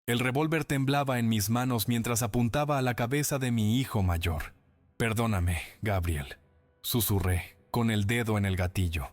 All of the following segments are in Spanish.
El revólver temblaba en mis manos mientras apuntaba a la cabeza de mi hijo mayor. «Perdóname, Gabriel», susurré, con el dedo en el gatillo.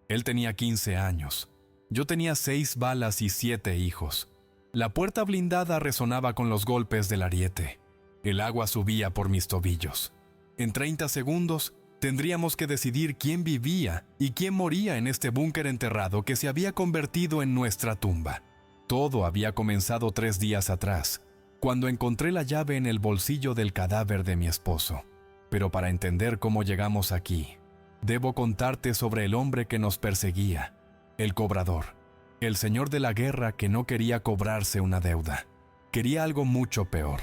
Él tenía 15 años. Yo tenía 6 balas y 7 hijos. La puerta blindada resonaba con los golpes del ariete. El agua subía por mis tobillos. En 30 segundos, tendríamos que decidir quién vivía y quién moría en este búnker enterrado que se había convertido en nuestra tumba. Todo había comenzado 3 días atrás, cuando encontré la llave en el bolsillo del cadáver de mi esposo. Pero para entender cómo llegamos aquí, debo contarte sobre el hombre que nos perseguía, el cobrador, el señor de la guerra que no quería cobrarse una deuda. Quería algo mucho peor.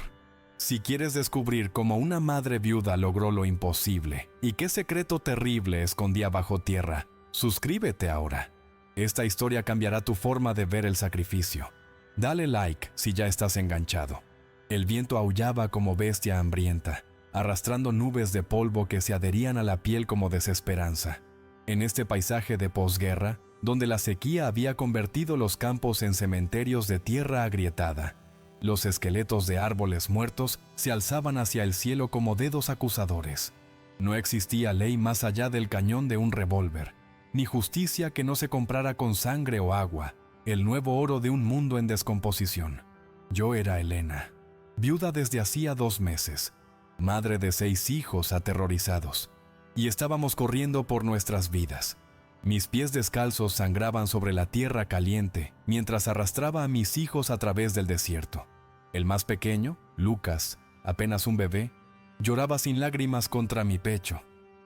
Si quieres descubrir cómo una madre viuda logró lo imposible y qué secreto terrible escondía bajo tierra, suscríbete ahora. Esta historia cambiará tu forma de ver el sacrificio. Dale like si ya estás enganchado. El viento aullaba como bestia hambrienta, arrastrando nubes de polvo que se adherían a la piel como desesperanza. En este paisaje de posguerra, donde la sequía había convertido los campos en cementerios de tierra agrietada, los esqueletos de árboles muertos se alzaban hacia el cielo como dedos acusadores. No existía ley más allá del cañón de un revólver, ni justicia que no se comprara con sangre o agua, el nuevo oro de un mundo en descomposición. Yo era Elena, viuda desde hacía 2 meses, madre de 6 hijos aterrorizados, y estábamos corriendo por nuestras vidas. Mis pies descalzos sangraban sobre la tierra caliente mientras arrastraba a mis hijos a través del desierto. El más pequeño, Lucas, apenas un bebé, lloraba sin lágrimas contra mi pecho.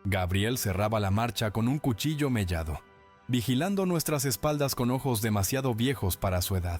Gabriel cerraba la marcha con un cuchillo mellado, vigilando nuestras espaldas con ojos demasiado viejos para su edad.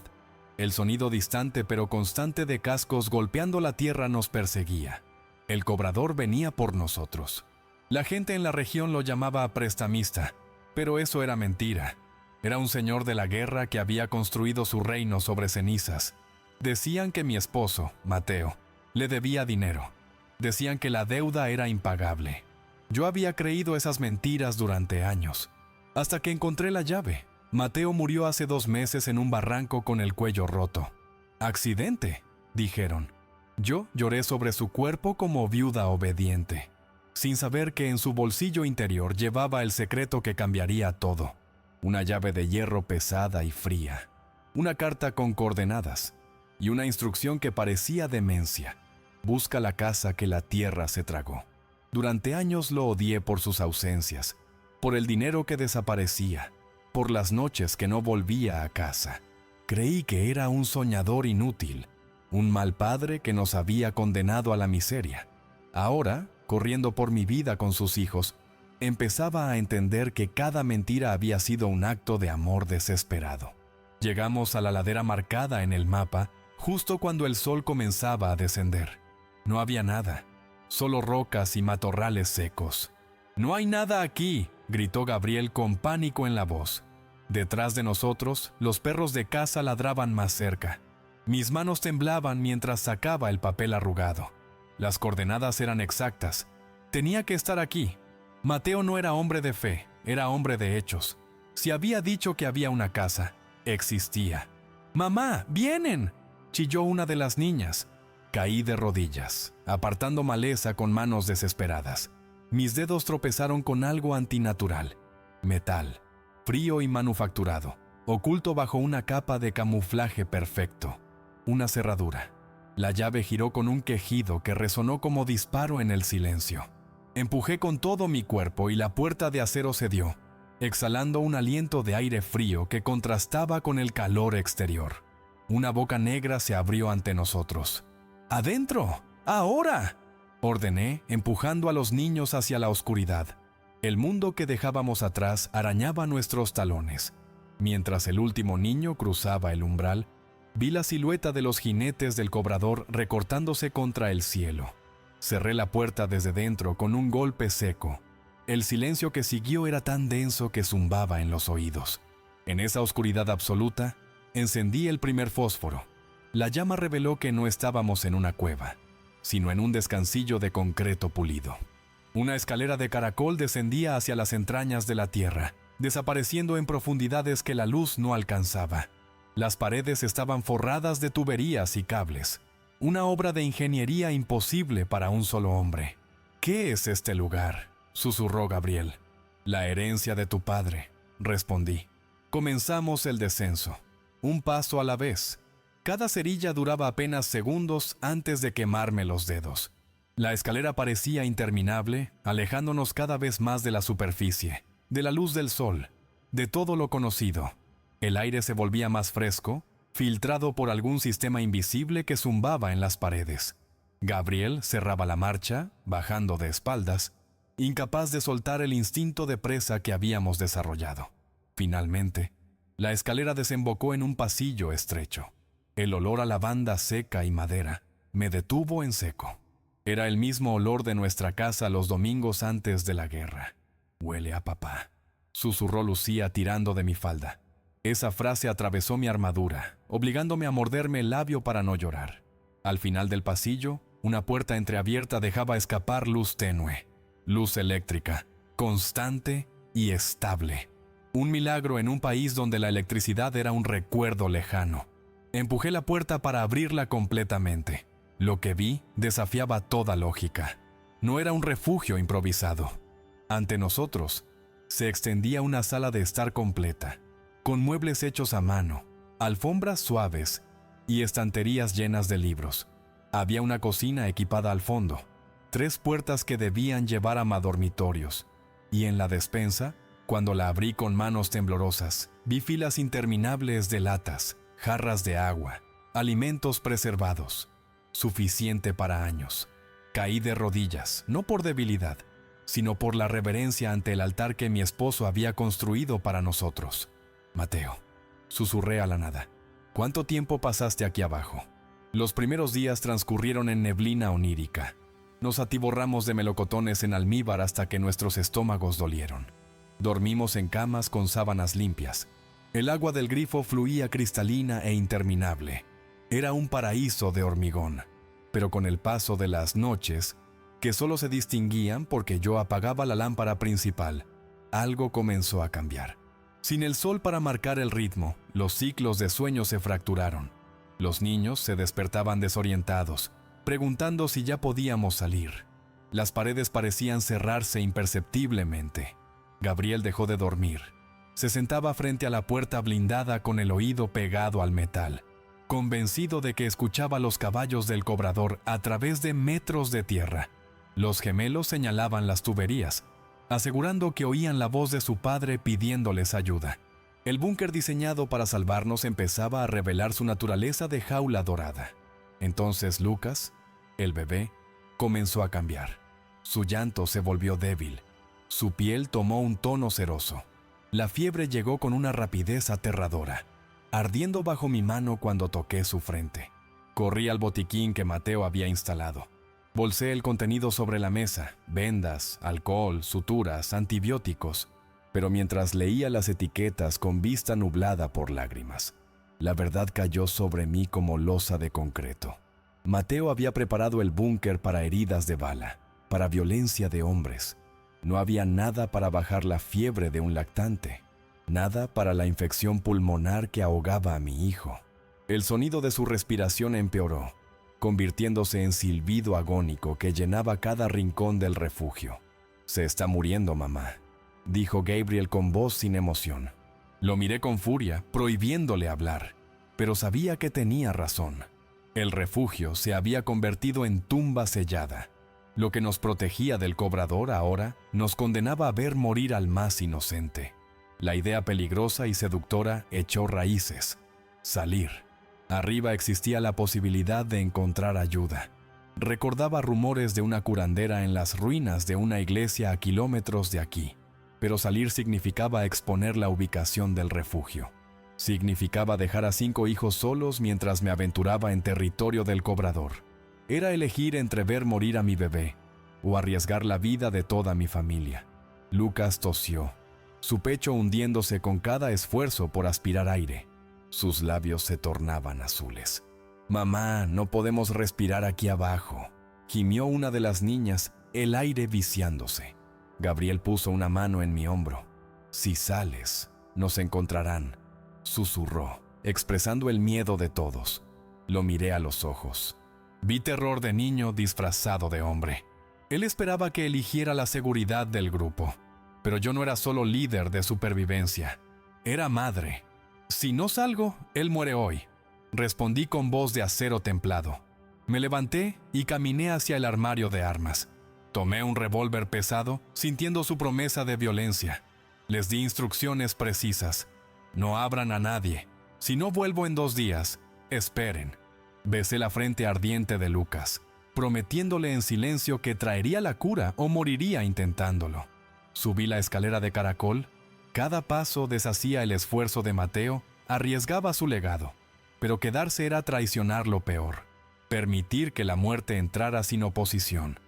El sonido distante pero constante de cascos golpeando la tierra nos perseguía. El cobrador venía por nosotros. La gente en la región lo llamaba prestamista, pero eso era mentira. Era un señor de la guerra que había construido su reino sobre cenizas. Decían que mi esposo, Mateo, le debía dinero. Decían que la deuda era impagable. Yo había creído esas mentiras durante años, hasta que encontré la llave. Mateo murió hace 2 meses en un barranco con el cuello roto. «Accidente», dijeron. Yo lloré sobre su cuerpo como viuda obediente, sin saber que en su bolsillo interior llevaba el secreto que cambiaría todo. Una llave de hierro pesada y fría, una carta con coordenadas y una instrucción que parecía demencia. Busca la casa que la tierra se tragó. Durante años lo odié por sus ausencias, por el dinero que desaparecía, por las noches que no volvía a casa. Creí que era un soñador inútil, un mal padre que nos había condenado a la miseria. Ahora, corriendo por mi vida con sus hijos, empezaba a entender que cada mentira había sido un acto de amor desesperado. Llegamos a la ladera marcada en el mapa justo cuando el sol comenzaba a descender. No había nada, solo rocas y matorrales secos. «¡No hay nada aquí!», gritó Gabriel con pánico en la voz. Detrás de nosotros, los perros de caza ladraban más cerca. Mis manos temblaban mientras sacaba el papel arrugado. Las coordenadas eran exactas. Tenía que estar aquí. Mateo no era hombre de fe, era hombre de hechos. Si había dicho que había una casa, existía. «¡Mamá, vienen!», chilló una de las niñas. Caí de rodillas, apartando maleza con manos desesperadas. Mis dedos tropezaron con algo antinatural. Metal, frío y manufacturado, oculto bajo una capa de camuflaje perfecto. Una cerradura. La llave giró con un quejido que resonó como disparo en el silencio. Empujé con todo mi cuerpo y la puerta de acero cedió, exhalando un aliento de aire frío que contrastaba con el calor exterior. Una boca negra se abrió ante nosotros. «¡Adentro! ¡Ahora!», ordené, empujando a los niños hacia la oscuridad. El mundo que dejábamos atrás arañaba nuestros talones. Mientras el último niño cruzaba el umbral, vi la silueta de los jinetes del cobrador recortándose contra el cielo. Cerré la puerta desde dentro con un golpe seco. El silencio que siguió era tan denso que zumbaba en los oídos. En esa oscuridad absoluta, encendí el primer fósforo. La llama reveló que no estábamos en una cueva, sino en un descansillo de concreto pulido. Una escalera de caracol descendía hacia las entrañas de la tierra, desapareciendo en profundidades que la luz no alcanzaba. Las paredes estaban forradas de tuberías y cables. Una obra de ingeniería imposible para un solo hombre. ¿Qué es este lugar?, susurró Gabriel. La herencia de tu padre, respondí. Comenzamos el descenso, un paso a la vez. Cada cerilla duraba apenas segundos antes de quemarme los dedos. La escalera parecía interminable, alejándonos cada vez más de la superficie, de la luz del sol, de todo lo conocido. El aire se volvía más fresco, filtrado por algún sistema invisible que zumbaba en las paredes. Gabriel cerraba la marcha, bajando de espaldas, incapaz de soltar el instinto de presa que habíamos desarrollado. Finalmente, la escalera desembocó en un pasillo estrecho. El olor a lavanda seca y madera me detuvo en seco. Era el mismo olor de nuestra casa los domingos antes de la guerra. «Huele a papá», susurró Lucía tirando de mi falda. Esa frase atravesó mi armadura, obligándome a morderme el labio para no llorar. Al final del pasillo, una puerta entreabierta dejaba escapar luz tenue. Luz eléctrica, constante y estable. Un milagro en un país donde la electricidad era un recuerdo lejano. Empujé la puerta para abrirla completamente. Lo que vi desafiaba toda lógica. No era un refugio improvisado. Ante nosotros, se extendía una sala de estar completa, con muebles hechos a mano, alfombras suaves y estanterías llenas de libros. Había una cocina equipada al fondo, 3 puertas que debían llevar a dormitorios, y en la despensa, cuando la abrí con manos temblorosas, vi filas interminables de latas, jarras de agua, alimentos preservados, suficiente para años. Caí de rodillas, no por debilidad, sino por la reverencia ante el altar que mi esposo había construido para nosotros. «Mateo», susurré a la nada, «¿cuánto tiempo pasaste aquí abajo?» Los primeros días transcurrieron en neblina onírica. Nos atiborramos de melocotones en almíbar hasta que nuestros estómagos dolieron. Dormimos en camas con sábanas limpias. El agua del grifo fluía cristalina e interminable. Era un paraíso de hormigón. Pero con el paso de las noches, que solo se distinguían porque yo apagaba la lámpara principal, algo comenzó a cambiar. Sin el sol para marcar el ritmo, los ciclos de sueño se fracturaron. Los niños se despertaban desorientados, preguntando si ya podíamos salir. Las paredes parecían cerrarse imperceptiblemente. Gabriel dejó de dormir. Se sentaba frente a la puerta blindada con el oído pegado al metal, convencido de que escuchaba los caballos del cobrador a través de metros de tierra. Los gemelos señalaban las tuberías, asegurando que oían la voz de su padre pidiéndoles ayuda. El búnker diseñado para salvarnos empezaba a revelar su naturaleza de jaula dorada. Entonces Lucas, el bebé, comenzó a cambiar. Su llanto se volvió débil. Su piel tomó un tono ceroso. La fiebre llegó con una rapidez aterradora, ardiendo bajo mi mano cuando toqué su frente. Corrí al botiquín que Mateo había instalado. Bolsé el contenido sobre la mesa: vendas, alcohol, suturas, antibióticos. Pero mientras leía las etiquetas con vista nublada por lágrimas, la verdad cayó sobre mí como losa de concreto. Mateo había preparado el búnker para heridas de bala, para violencia de hombres. No había nada para bajar la fiebre de un lactante, nada para la infección pulmonar que ahogaba a mi hijo. El sonido de su respiración empeoró, convirtiéndose en silbido agónico que llenaba cada rincón del refugio. «Se está muriendo, mamá», dijo Gabriel con voz sin emoción. Lo miré con furia, prohibiéndole hablar, pero sabía que tenía razón. El refugio se había convertido en tumba sellada. Lo que nos protegía del cobrador ahora nos condenaba a ver morir al más inocente. La idea peligrosa y seductora echó raíces. Salir. Arriba existía la posibilidad de encontrar ayuda. Recordaba rumores de una curandera en las ruinas de una iglesia a kilómetros de aquí. Pero salir significaba exponer la ubicación del refugio. Significaba dejar a 5 hijos solos mientras me aventuraba en territorio del cobrador. Era elegir entre ver morir a mi bebé o arriesgar la vida de toda mi familia. Lucas tosió, su pecho hundiéndose con cada esfuerzo por aspirar aire. Sus labios se tornaban azules. «Mamá, no podemos respirar aquí abajo», gimió una de las niñas, el aire viciándose. Gabriel puso una mano en mi hombro. «Si sales, nos encontrarán», susurró. expresando el miedo de todos. Lo miré a los ojos. Vi terror de niño disfrazado de hombre. Él esperaba que eligiera la seguridad del grupo, pero yo no era solo líder de supervivencia, era madre. Si no salgo, él muere hoy, respondí con voz de acero templado. Me levanté y caminé hacia el armario de armas. Tomé un revólver pesado, sintiendo su promesa de violencia. Les di instrucciones precisas. No abran a nadie. Si no vuelvo en 2 días, esperen. Besé la frente ardiente de Lucas, prometiéndole en silencio que traería la cura o moriría intentándolo. Subí la escalera de caracol. Cada paso deshacía el esfuerzo de Mateo, arriesgaba su legado. Pero quedarse era traicionar lo peor. Permitir que la muerte entrara sin oposición.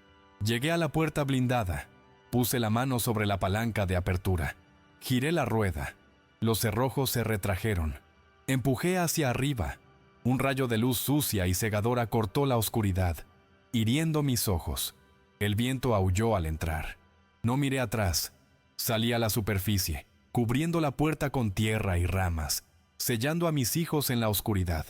Llegué a la puerta blindada. Puse la mano sobre la palanca de apertura. Giré la rueda. Los cerrojos se retrajeron. Empujé hacia arriba. Un rayo de luz sucia y cegadora cortó la oscuridad, hiriendo mis ojos. El viento aulló al entrar. No miré atrás. Salí a la superficie, cubriendo la puerta con tierra y ramas, sellando a mis hijos en la oscuridad.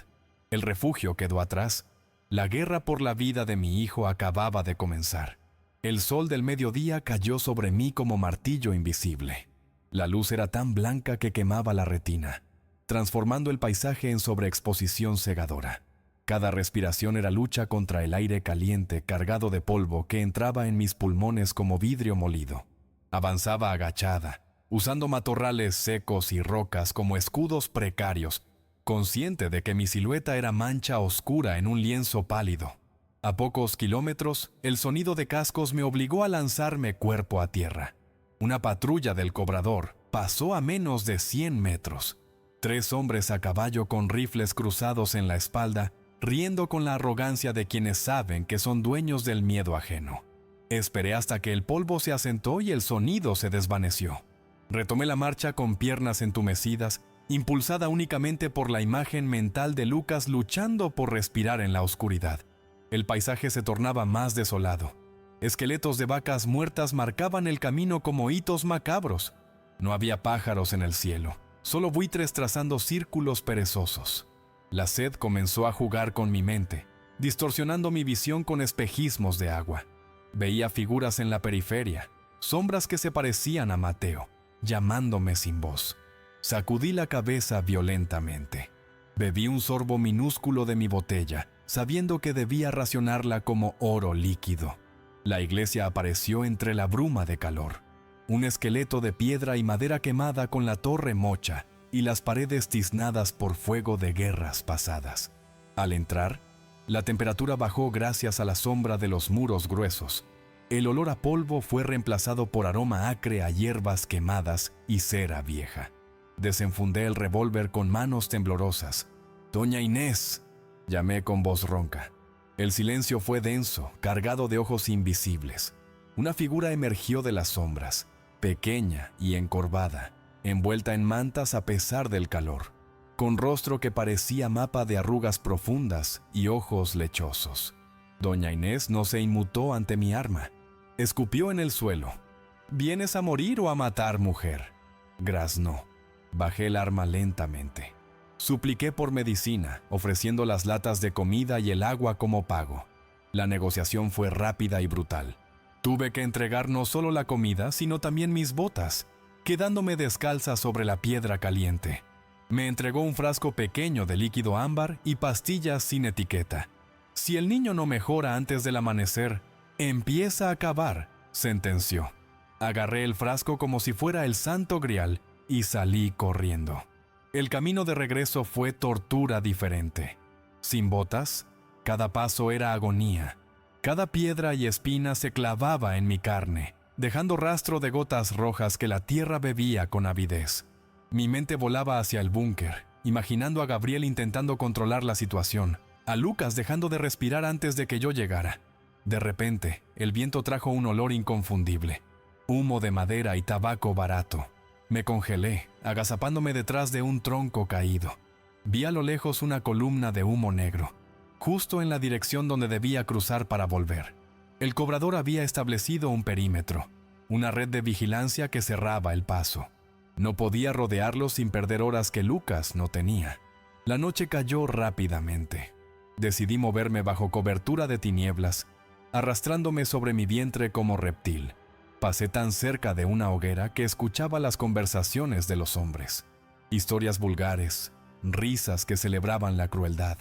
El refugio quedó atrás. La guerra por la vida de mi hijo acababa de comenzar. El sol del mediodía cayó sobre mí como martillo invisible. La luz era tan blanca que quemaba la retina, transformando el paisaje en sobreexposición cegadora. Cada respiración era lucha contra el aire caliente cargado de polvo que entraba en mis pulmones como vidrio molido. Avanzaba agachada, usando matorrales secos y rocas como escudos precarios, consciente de que mi silueta era mancha oscura en un lienzo pálido. A pocos kilómetros, el sonido de cascos me obligó a lanzarme cuerpo a tierra. Una patrulla del cobrador pasó a menos de 100 metros. 3 hombres a caballo con rifles cruzados en la espalda, riendo con la arrogancia de quienes saben que son dueños del miedo ajeno. Esperé hasta que el polvo se asentó y el sonido se desvaneció. Retomé la marcha con piernas entumecidas, impulsada únicamente por la imagen mental de Lucas luchando por respirar en la oscuridad. El paisaje se tornaba más desolado. Esqueletos de vacas muertas marcaban el camino como hitos macabros. No había pájaros en el cielo, solo buitres trazando círculos perezosos. La sed comenzó a jugar con mi mente, distorsionando mi visión con espejismos de agua. Veía figuras en la periferia, sombras que se parecían a Mateo, llamándome sin voz. Sacudí la cabeza violentamente. Bebí un sorbo minúsculo de mi botella, sabiendo que debía racionarla como oro líquido. La iglesia apareció entre la bruma de calor. Un esqueleto de piedra y madera quemada con la torre mocha y las paredes tiznadas por fuego de guerras pasadas. Al entrar, la temperatura bajó gracias a la sombra de los muros gruesos. El olor a polvo fue reemplazado por aroma acre a hierbas quemadas y cera vieja. Desenfundé el revólver con manos temblorosas. «¡Doña Inés!», llamé con voz ronca. El silencio fue denso, cargado de ojos invisibles. Una figura emergió de las sombras, pequeña y encorvada, envuelta en mantas a pesar del calor, con rostro que parecía mapa de arrugas profundas y ojos lechosos. Doña Inés no se inmutó ante mi arma. Escupió en el suelo. «¿Vienes a morir o a matar, mujer?», graznó. Bajé el arma lentamente. Supliqué por medicina, ofreciendo las latas de comida y el agua como pago. La negociación fue rápida y brutal. Tuve que entregar no solo la comida, sino también mis botas, quedándome descalza sobre la piedra caliente. Me entregó un frasco pequeño de líquido ámbar y pastillas sin etiqueta. «Si el niño no mejora antes del amanecer, empieza a cavar», sentenció. Agarré el frasco como si fuera el santo grial y salí corriendo. El camino de regreso fue tortura diferente. Sin botas, cada paso era agonía. Cada piedra y espina se clavaba en mi carne, dejando rastro de gotas rojas que la tierra bebía con avidez. Mi mente volaba hacia el búnker, imaginando a Gabriel intentando controlar la situación, a Lucas dejando de respirar antes de que yo llegara. De repente, el viento trajo un olor inconfundible, humo de madera y tabaco barato. Me congelé, agazapándome detrás de un tronco caído. Vi a lo lejos una columna de humo negro, justo en la dirección donde debía cruzar para volver. El cobrador había establecido un perímetro, una red de vigilancia que cerraba el paso. No podía rodearlo sin perder horas que Lucas no tenía. La noche cayó rápidamente. Decidí moverme bajo cobertura de tinieblas, arrastrándome sobre mi vientre como reptil. Pasé tan cerca de una hoguera que escuchaba las conversaciones de los hombres. Historias vulgares, risas que celebraban la crueldad.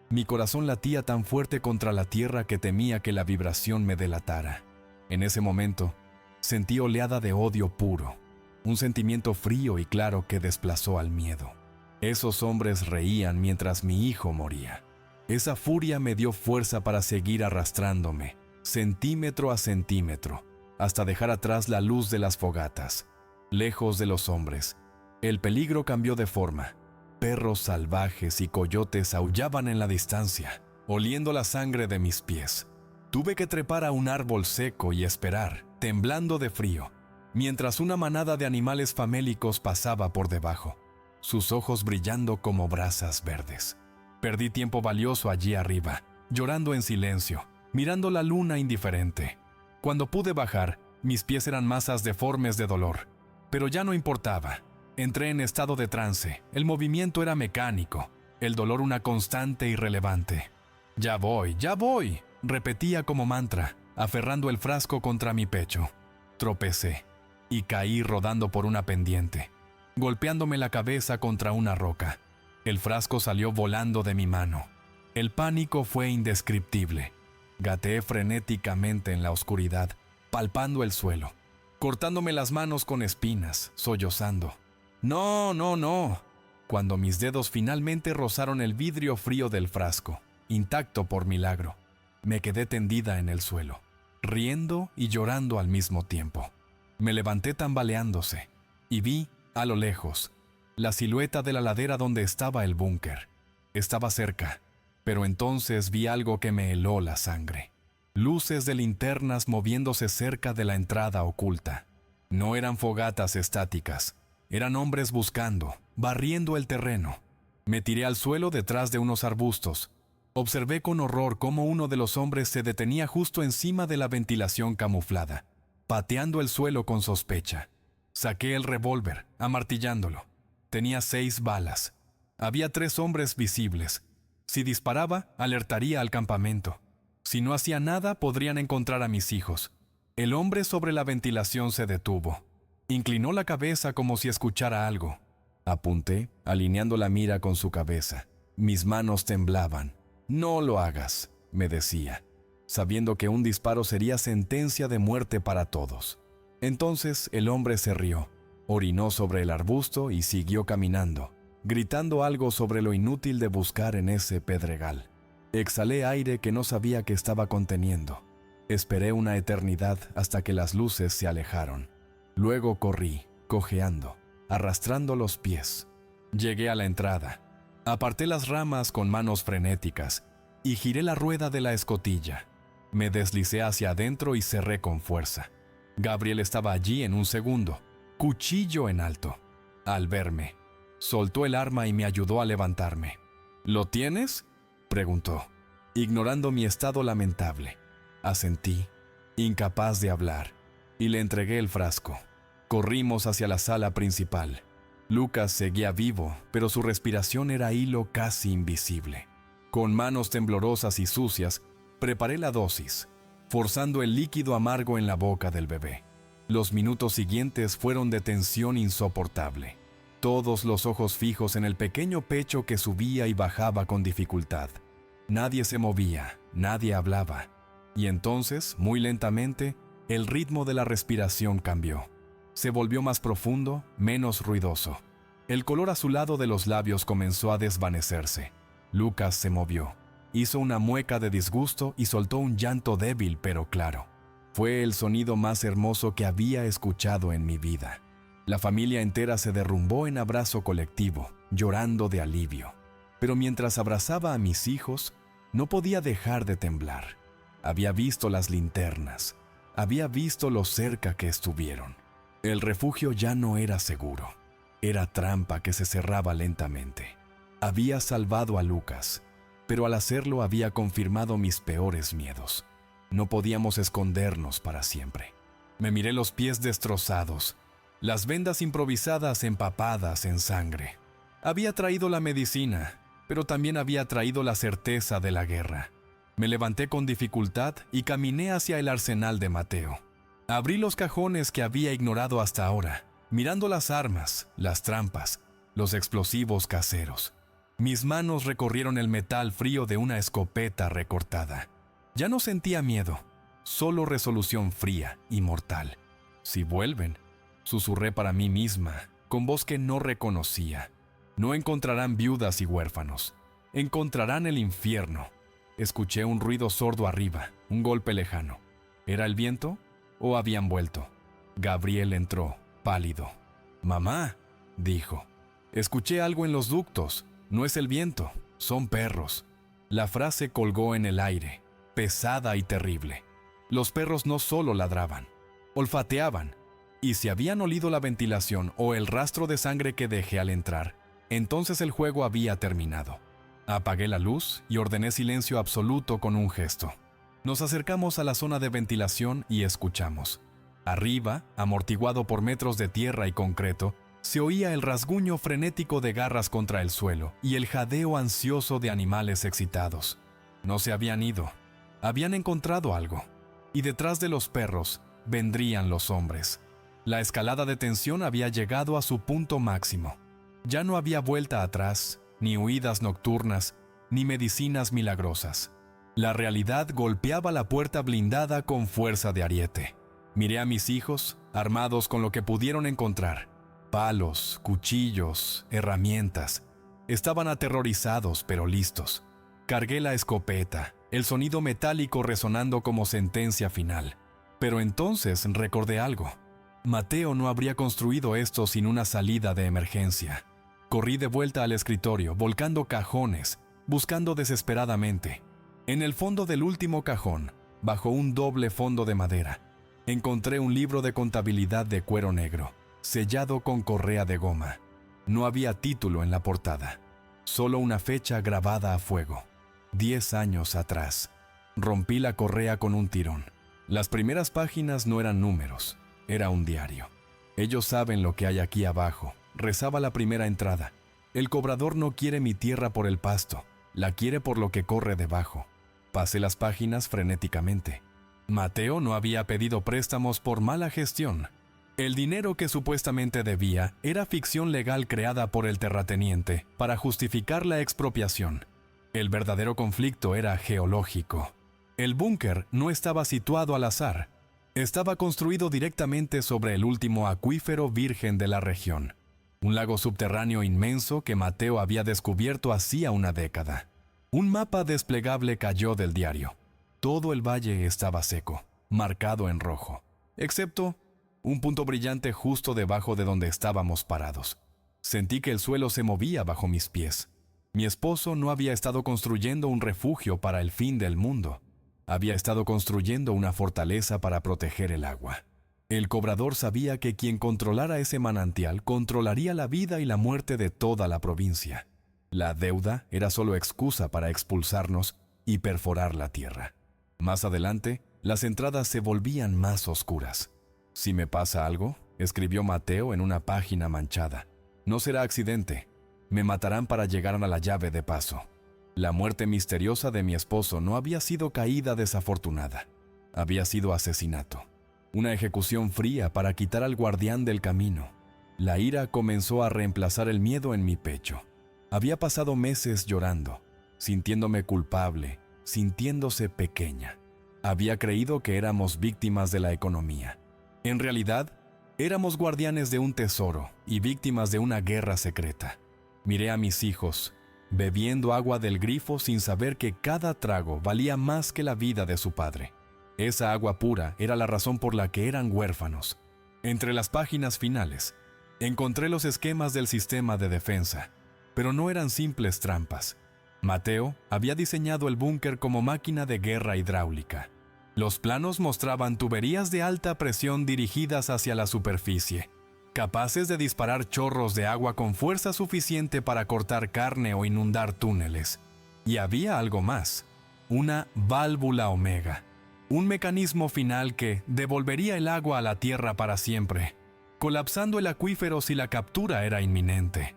Mi corazón latía tan fuerte contra la tierra que temía que la vibración me delatara. En ese momento, sentí oleada de odio puro, un sentimiento frío y claro que desplazó al miedo. Esos hombres reían mientras mi hijo moría. Esa furia me dio fuerza para seguir arrastrándome, centímetro a centímetro, hasta dejar atrás la luz de las fogatas. Lejos de los hombres, el peligro cambió de forma. Perros salvajes y coyotes aullaban en la distancia, oliendo la sangre de mis pies. Tuve que trepar a un árbol seco y esperar, temblando de frío, mientras una manada de animales famélicos pasaba por debajo, sus ojos brillando como brasas verdes. Perdí tiempo valioso allí arriba, llorando en silencio, mirando la luna indiferente. Cuando pude bajar, mis pies eran masas deformes de dolor, pero ya no importaba. Entré en estado de trance, el movimiento era mecánico, el dolor una constante irrelevante. Ya voy, repetía como mantra, aferrando el frasco contra mi pecho. Tropecé y caí rodando por una pendiente, golpeándome la cabeza contra una roca. El frasco salió volando de mi mano. El pánico fue indescriptible. Gateé frenéticamente en la oscuridad, palpando el suelo, cortándome las manos con espinas, sollozando. ¡No! Cuando mis dedos finalmente rozaron el vidrio frío del frasco, intacto por milagro, me quedé tendida en el suelo, riendo y llorando al mismo tiempo. Me levanté tambaleándose y vi, a lo lejos, la silueta de la ladera donde estaba el búnker. Estaba cerca, pero entonces vi algo que me heló la sangre. Luces de linternas moviéndose cerca de la entrada oculta. No eran fogatas estáticas, eran hombres buscando, barriendo el terreno. Me tiré al suelo detrás de unos arbustos. Observé con horror cómo uno de los hombres se detenía justo encima de la ventilación camuflada, pateando el suelo con sospecha. Saqué el revólver, amartillándolo. Tenía 6 balas. Había 3 hombres visibles. Si disparaba, alertaría al campamento. Si no hacía nada, podrían encontrar a mis hijos. El hombre sobre la ventilación se detuvo. Inclinó la cabeza como si escuchara algo. Apunté, alineando la mira con su cabeza. Mis manos temblaban. «No lo hagas», me decía, sabiendo que un disparo sería sentencia de muerte para todos. Entonces el hombre se rió, orinó sobre el arbusto y siguió caminando, gritando algo sobre lo inútil de buscar en ese pedregal. Exhalé aire que no sabía que estaba conteniendo. Esperé una eternidad hasta que las luces se alejaron. Luego corrí, cojeando, arrastrando los pies. Llegué a la entrada. Aparté las ramas con manos frenéticas y giré la rueda de la escotilla. Me deslicé hacia adentro y cerré con fuerza. Gabriel estaba allí en un segundo, cuchillo en alto. Al verme, soltó el arma y me ayudó a levantarme. «¿Lo tienes?», preguntó, ignorando mi estado lamentable. Asentí, incapaz de hablar, y le entregué el frasco. Corrimos hacia la sala principal. Lucas seguía vivo, pero su respiración era hilo casi invisible. Con manos temblorosas y sucias, preparé la dosis, forzando el líquido amargo en la boca del bebé. Los minutos siguientes fueron de tensión insoportable. Todos los ojos fijos en el pequeño pecho que subía y bajaba con dificultad. Nadie se movía, nadie hablaba. Y entonces, muy lentamente, el ritmo de la respiración cambió. Se volvió más profundo, menos ruidoso. El color azulado de los labios comenzó a desvanecerse. Lucas se movió. Hizo una mueca de disgusto y soltó un llanto débil pero claro. Fue el sonido más hermoso que había escuchado en mi vida. La familia entera se derrumbó en abrazo colectivo, llorando de alivio. Pero mientras abrazaba a mis hijos, no podía dejar de temblar. Había visto las linternas. Había visto lo cerca que estuvieron. El refugio ya no era seguro. Era trampa que se cerraba lentamente. Había salvado a Lucas, pero al hacerlo había confirmado mis peores miedos. No podíamos escondernos para siempre. Me miré los pies destrozados, las vendas improvisadas empapadas en sangre. Había traído la medicina, pero también había traído la certeza de la guerra. Me levanté con dificultad y caminé hacia el arsenal de Mateo. Abrí los cajones que había ignorado hasta ahora, mirando las armas, las trampas, los explosivos caseros. Mis manos recorrieron el metal frío de una escopeta recortada. Ya no sentía miedo, solo resolución fría y mortal. Si vuelven, susurré para mí misma, con voz que no reconocía. No encontrarán viudas y huérfanos. Encontrarán el infierno. Escuché un ruido sordo arriba, un golpe lejano. ¿Era el viento o habían vuelto? Gabriel entró, pálido. «Mamá», dijo. «Escuché algo en los ductos. No es el viento, son perros». La frase colgó en el aire, pesada y terrible. Los perros no solo ladraban, olfateaban, y si habían olido la ventilación o el rastro de sangre que dejé al entrar, entonces el juego había terminado. Apagué la luz y ordené silencio absoluto con un gesto. Nos acercamos a la zona de ventilación y escuchamos. Arriba, amortiguado por metros de tierra y concreto, se oía el rasguño frenético de garras contra el suelo y el jadeo ansioso de animales excitados. No se habían ido, habían encontrado algo, y detrás de los perros vendrían los hombres. La escalada de tensión había llegado a su punto máximo. Ya no había vuelta atrás, ni huidas nocturnas, ni medicinas milagrosas. La realidad golpeaba la puerta blindada con fuerza de ariete. Miré a mis hijos, armados con lo que pudieron encontrar. Palos, cuchillos, herramientas. Estaban aterrorizados, pero listos. Cargué la escopeta, el sonido metálico resonando como sentencia final. Pero entonces recordé algo. Mateo no habría construido esto sin una salida de emergencia. Corrí de vuelta al escritorio, volcando cajones, buscando desesperadamente. En el fondo del último cajón, bajo un doble fondo de madera, encontré un libro de contabilidad de cuero negro, sellado con correa de goma. No había título en la portada, solo una fecha grabada a fuego. 10 años atrás. Rompí la correa con un tirón. Las primeras páginas no eran números, era un diario. «Ellos saben lo que hay aquí abajo», rezaba la primera entrada. «El cobrador no quiere mi tierra por el pasto, la quiere por lo que corre debajo». Pasé las páginas frenéticamente. Mateo no había pedido préstamos por mala gestión. El dinero que supuestamente debía era ficción legal creada por el terrateniente para justificar la expropiación. El verdadero conflicto era geológico. El búnker no estaba situado al azar. Estaba construido directamente sobre el último acuífero virgen de la región. Un lago subterráneo inmenso que Mateo había descubierto hacía una década. Un mapa desplegable cayó del diario. Todo el valle estaba seco, marcado en rojo, excepto un punto brillante justo debajo de donde estábamos parados. Sentí que el suelo se movía bajo mis pies. Mi esposo no había estado construyendo un refugio para el fin del mundo. Había estado construyendo una fortaleza para proteger el agua. El cobrador sabía que quien controlara ese manantial controlaría la vida y la muerte de toda la provincia. La deuda era solo excusa para expulsarnos y perforar la tierra. Más adelante, las entradas se volvían más oscuras. «Si me pasa algo», escribió Mateo en una página manchada, «no será accidente. Me matarán para llegar a la llave de paso». La muerte misteriosa de mi esposo no había sido caída desafortunada. Había sido asesinato. Una ejecución fría para quitar al guardián del camino. La ira comenzó a reemplazar el miedo en mi pecho. Había pasado meses llorando, sintiéndome culpable, sintiéndose pequeña. Había creído que éramos víctimas de la economía. En realidad, éramos guardianes de un tesoro y víctimas de una guerra secreta. Miré a mis hijos, bebiendo agua del grifo sin saber que cada trago valía más que la vida de su padre. Esa agua pura era la razón por la que eran huérfanos. Entre las páginas finales, encontré los esquemas del sistema de defensa, pero no eran simples trampas. Mateo había diseñado el búnker como máquina de guerra hidráulica. Los planos mostraban tuberías de alta presión dirigidas hacia la superficie, capaces de disparar chorros de agua con fuerza suficiente para cortar carne o inundar túneles. Y había algo más, una válvula omega, un mecanismo final que devolvería el agua a la tierra para siempre, colapsando el acuífero si la captura era inminente.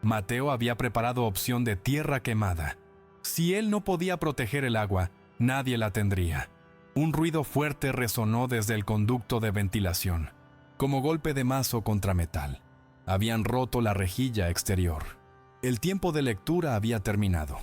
Mateo había preparado opción de tierra quemada. Si él no podía proteger el agua, nadie la tendría. Un ruido fuerte resonó desde el conducto de ventilación, como golpe de mazo contra metal. Habían roto la rejilla exterior. El tiempo de lectura había terminado.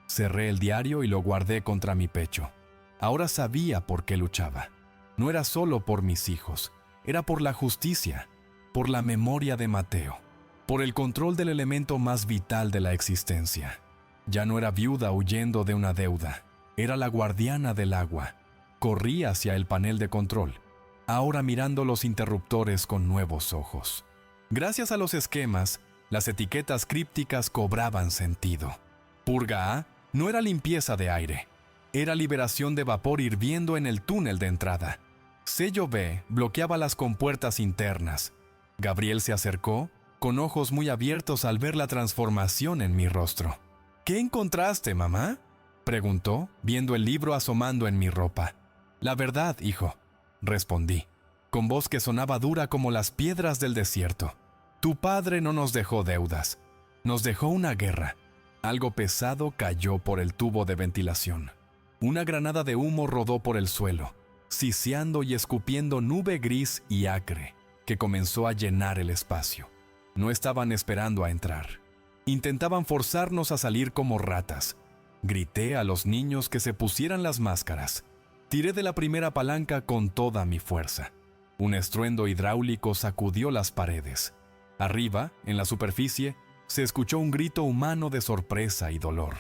Cerré el diario y lo guardé contra mi pecho. Ahora sabía por qué luchaba. No era solo por mis hijos, era por la justicia, por la memoria de Mateo, por el control del elemento más vital de la existencia. Ya no era viuda huyendo de una deuda, era la guardiana del agua. Corrí hacia el panel de control, ahora mirando los interruptores con nuevos ojos. Gracias a los esquemas, las etiquetas crípticas cobraban sentido. Purga A no era limpieza de aire, era liberación de vapor hirviendo en el túnel de entrada. Sello B bloqueaba las compuertas internas. Gabriel se acercó, con ojos muy abiertos al ver la transformación en mi rostro. ¿Qué encontraste, mamá?, preguntó, viendo el libro asomando en mi ropa. La verdad, hijo, respondí, con voz que sonaba dura como las piedras del desierto. Tu padre no nos dejó deudas, nos dejó una guerra. Algo pesado cayó por el tubo de ventilación. Una granada de humo rodó por el suelo, siseando y escupiendo nube gris y acre, que comenzó a llenar el espacio. No estaban esperando a entrar. Intentaban forzarnos a salir como ratas. Grité a los niños que se pusieran las máscaras. Tiré de la primera palanca con toda mi fuerza. Un estruendo hidráulico sacudió las paredes. Arriba, en la superficie, se escuchó un grito humano de sorpresa y dolor.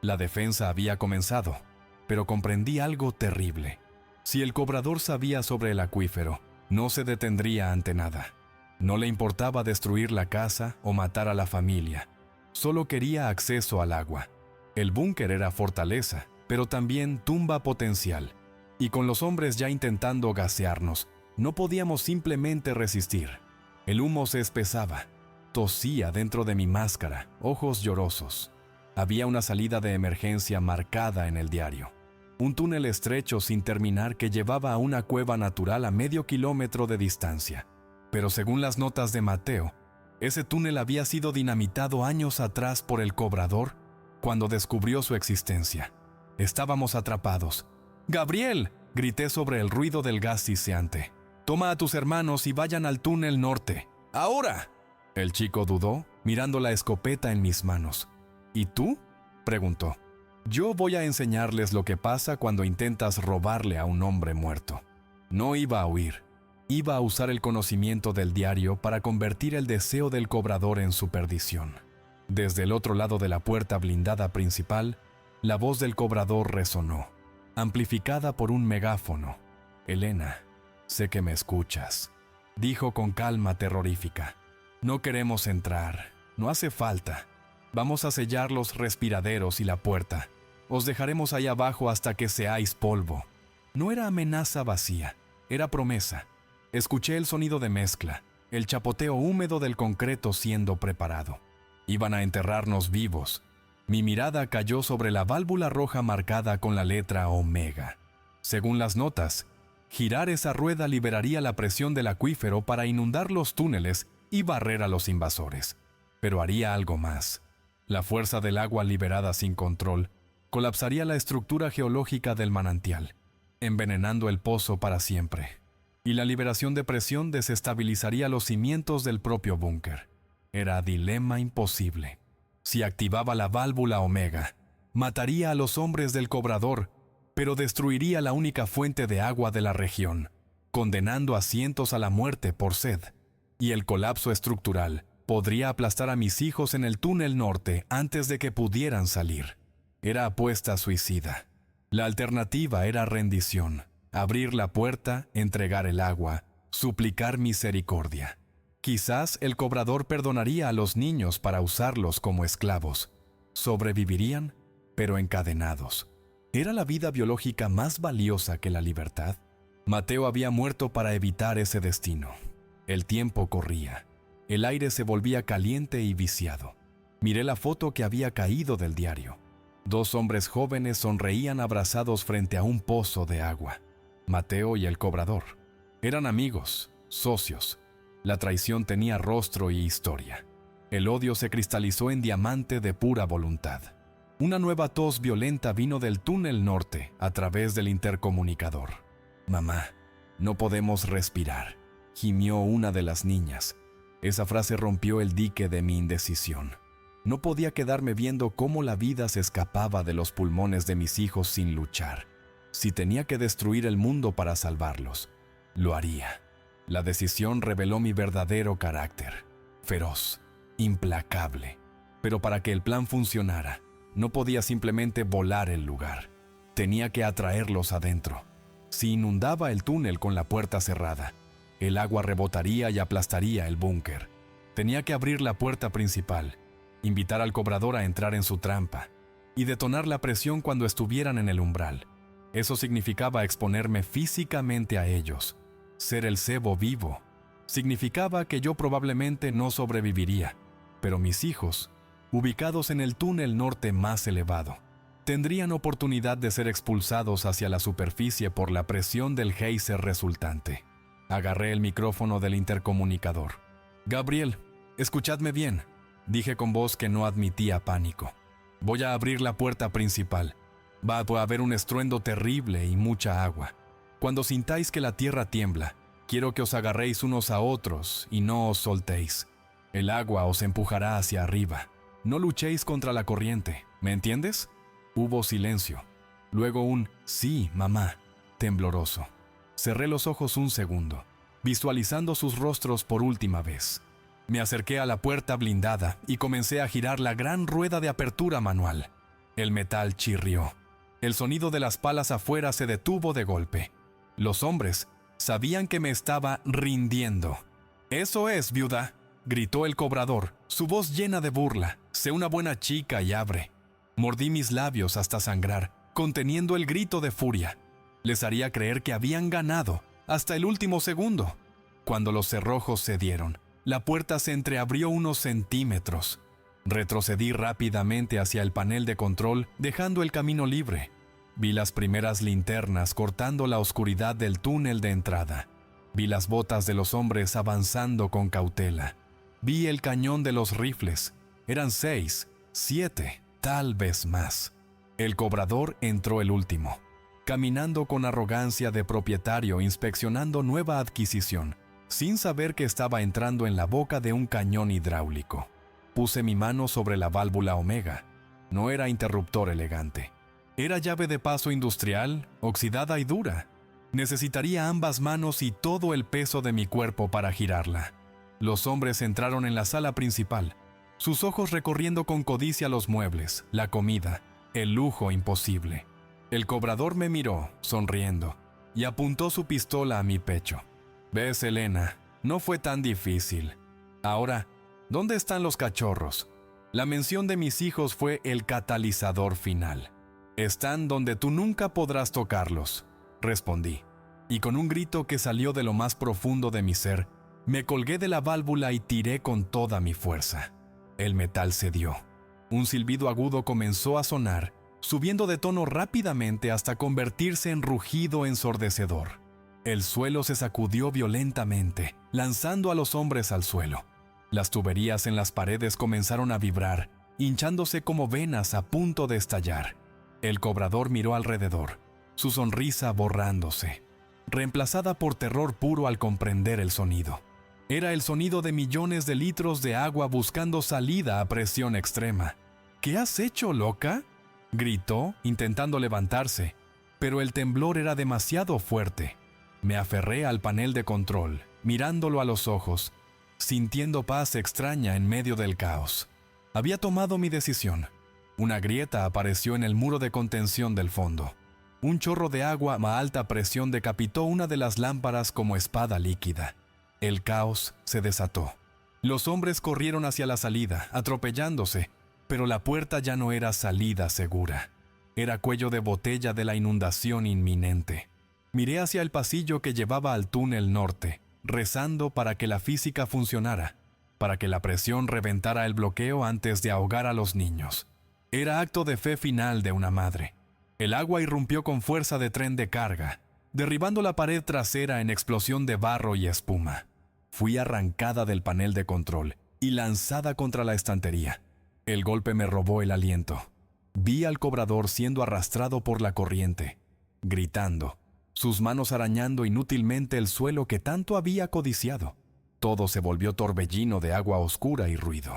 La defensa había comenzado, pero comprendí algo terrible. Si el cobrador sabía sobre el acuífero, no se detendría ante nada. No le importaba destruir la casa o matar a la familia. Solo quería acceso al agua. El búnker era fortaleza, pero también tumba potencial. Y con los hombres ya intentando gasearnos, no podíamos simplemente resistir. El humo se espesaba. Tosía dentro de mi máscara, ojos llorosos. Había una salida de emergencia marcada en el diario. Un túnel estrecho sin terminar que llevaba a una cueva natural a medio kilómetro de distancia. Pero según las notas de Mateo, ese túnel había sido dinamitado años atrás por el cobrador cuando descubrió su existencia. Estábamos atrapados. ¡Gabriel!, grité sobre el ruido del gas siseante. «Toma a tus hermanos y vayan al túnel norte. ¡Ahora!». El chico dudó, mirando la escopeta en mis manos. «¿Y tú?», preguntó. «Yo voy a enseñarles lo que pasa cuando intentas robarle a un hombre muerto». No iba a huir. Iba a usar el conocimiento del diario para convertir el deseo del cobrador en su perdición. Desde el otro lado de la puerta blindada principal, la voz del cobrador resonó, amplificada por un megáfono. «Elena, sé que me escuchas», dijo con calma terrorífica. «No queremos entrar, no hace falta. Vamos a sellar los respiraderos y la puerta. Os dejaremos ahí abajo hasta que seáis polvo». No era amenaza vacía, era promesa. Escuché el sonido de mezcla, el chapoteo húmedo del concreto siendo preparado. Iban a enterrarnos vivos. Mi mirada cayó sobre la válvula roja marcada con la letra Omega. Según las notas, girar esa rueda liberaría la presión del acuífero para inundar los túneles y barrer a los invasores. Pero haría algo más. La fuerza del agua liberada sin control colapsaría la estructura geológica del manantial, envenenando el pozo para siempre. Y la liberación de presión desestabilizaría los cimientos del propio búnker. Era dilema imposible. Si activaba la válvula Omega, mataría a los hombres del cobrador, pero destruiría la única fuente de agua de la región, condenando a cientos a la muerte por sed. Y el colapso estructural podría aplastar a mis hijos en el túnel norte antes de que pudieran salir. Era apuesta suicida. La alternativa era rendición, abrir la puerta, entregar el agua, suplicar misericordia. Quizás el cobrador perdonaría a los niños para usarlos como esclavos. Sobrevivirían, pero encadenados. ¿Era la vida biológica más valiosa que la libertad? Mateo había muerto para evitar ese destino. El tiempo corría. El aire se volvía caliente y viciado. Miré la foto que había caído del diario. 2 hombres jóvenes sonreían abrazados frente a un pozo de agua. Mateo y el cobrador. Eran amigos, socios. La traición tenía rostro y historia. El odio se cristalizó en diamante de pura voluntad. Una nueva tos violenta vino del túnel norte a través del intercomunicador. «Mamá, no podemos respirar», gimió una de las niñas. Esa frase rompió el dique de mi indecisión. No podía quedarme viendo cómo la vida se escapaba de los pulmones de mis hijos sin luchar. Si tenía que destruir el mundo para salvarlos, lo haría. La decisión reveló mi verdadero carácter: feroz, implacable. Pero para que el plan funcionara, no podía simplemente volar el lugar. Tenía que atraerlos adentro. Si inundaba el túnel con la puerta cerrada, el agua rebotaría y aplastaría el búnker. Tenía que abrir la puerta principal, invitar al cobrador a entrar en su trampa y detonar la presión cuando estuvieran en el umbral. Eso significaba exponerme físicamente a ellos. Ser el cebo vivo. Significaba que yo probablemente no sobreviviría, pero mis hijos, ubicados en el túnel norte más elevado, tendrían oportunidad de ser expulsados hacia la superficie por la presión del geyser resultante. Agarré el micrófono del intercomunicador. «Gabriel, escuchadme bien», dije con voz que no admitía pánico. «Voy a abrir la puerta principal. Va a haber un estruendo terrible y mucha agua. Cuando sintáis que la tierra tiembla, quiero que os agarréis unos a otros y no os soltéis. El agua os empujará hacia arriba. No luchéis contra la corriente, ¿me entiendes?» Hubo silencio. Luego un «sí, mamá», tembloroso. Cerré los ojos un segundo, visualizando sus rostros por última vez. Me acerqué a la puerta blindada y comencé a girar la gran rueda de apertura manual. El metal chirrió. El sonido de las palas afuera se detuvo de golpe. Los hombres sabían que me estaba rindiendo. «Eso es, viuda», gritó el cobrador, su voz llena de burla. «Sé una buena chica y abre». Mordí mis labios hasta sangrar, conteniendo el grito de furia. Les haría creer que habían ganado hasta el último segundo. Cuando los cerrojos cedieron, la puerta se entreabrió unos centímetros. Retrocedí rápidamente hacia el panel de control, dejando el camino libre. Vi las primeras linternas cortando la oscuridad del túnel de entrada. Vi las botas de los hombres avanzando con cautela. Vi el cañón de los rifles. Eran 6, 7, tal vez más. El cobrador entró el último, caminando con arrogancia de propietario inspeccionando nueva adquisición, sin saber que estaba entrando en la boca de un cañón hidráulico. Puse mi mano sobre la válvula Omega. No era interruptor elegante. Era llave de paso industrial, oxidada y dura. Necesitaría ambas manos y todo el peso de mi cuerpo para girarla. Los hombres entraron en la sala principal, sus ojos recorriendo con codicia los muebles, la comida, el lujo imposible. El cobrador me miró, sonriendo, y apuntó su pistola a mi pecho. «Ves, Elena, no fue tan difícil. Ahora, ¿dónde están los cachorros?» La mención de mis hijos fue el catalizador final. «Están donde tú nunca podrás tocarlos», respondí, y con un grito que salió de lo más profundo de mi ser, me colgué de la válvula y tiré con toda mi fuerza. El metal cedió. Un silbido agudo comenzó a sonar, subiendo de tono rápidamente hasta convertirse en rugido ensordecedor. El suelo se sacudió violentamente, lanzando a los hombres al suelo. Las tuberías en las paredes comenzaron a vibrar, hinchándose como venas a punto de estallar. El cobrador miró alrededor, su sonrisa borrándose, reemplazada por terror puro al comprender el sonido. Era el sonido de millones de litros de agua buscando salida a presión extrema. «¿Qué has hecho, loca?», gritó, intentando levantarse, pero el temblor era demasiado fuerte. Me aferré al panel de control, mirándolo a los ojos, sintiendo paz extraña en medio del caos. Había tomado mi decisión. Una grieta apareció en el muro de contención del fondo. Un chorro de agua a alta presión decapitó una de las lámparas como espada líquida. El caos se desató. Los hombres corrieron hacia la salida, atropellándose, pero la puerta ya no era salida segura. Era cuello de botella de la inundación inminente. Miré hacia el pasillo que llevaba al túnel norte, rezando para que la física funcionara, para que la presión reventara el bloqueo antes de ahogar a los niños. Era acto de fe final de una madre. El agua irrumpió con fuerza de tren de carga, derribando la pared trasera en explosión de barro y espuma. Fui arrancada del panel de control y lanzada contra la estantería. El golpe me robó el aliento. Vi al cobrador siendo arrastrado por la corriente, gritando, sus manos arañando inútilmente el suelo que tanto había codiciado. Todo se volvió torbellino de agua oscura y ruido.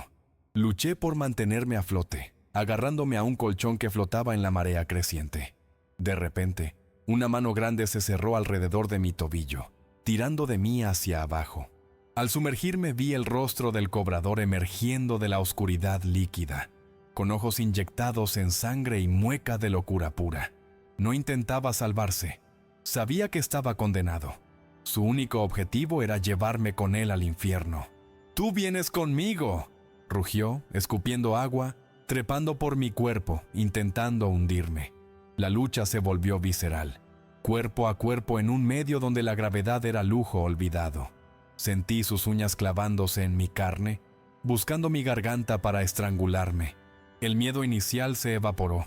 Luché por mantenerme a flote, agarrándome a un colchón que flotaba en la marea creciente. De repente, una mano grande se cerró alrededor de mi tobillo, tirando de mí hacia abajo. Al sumergirme vi el rostro del cobrador emergiendo de la oscuridad líquida, con ojos inyectados en sangre y mueca de locura pura. No intentaba salvarse. Sabía que estaba condenado. Su único objetivo era llevarme con él al infierno. «¡Tú vienes conmigo!», rugió, escupiendo agua, trepando por mi cuerpo, intentando hundirme. La lucha se volvió visceral, cuerpo a cuerpo en un medio donde la gravedad era lujo olvidado. Sentí sus uñas clavándose en mi carne, buscando mi garganta para estrangularme. El miedo inicial se evaporó,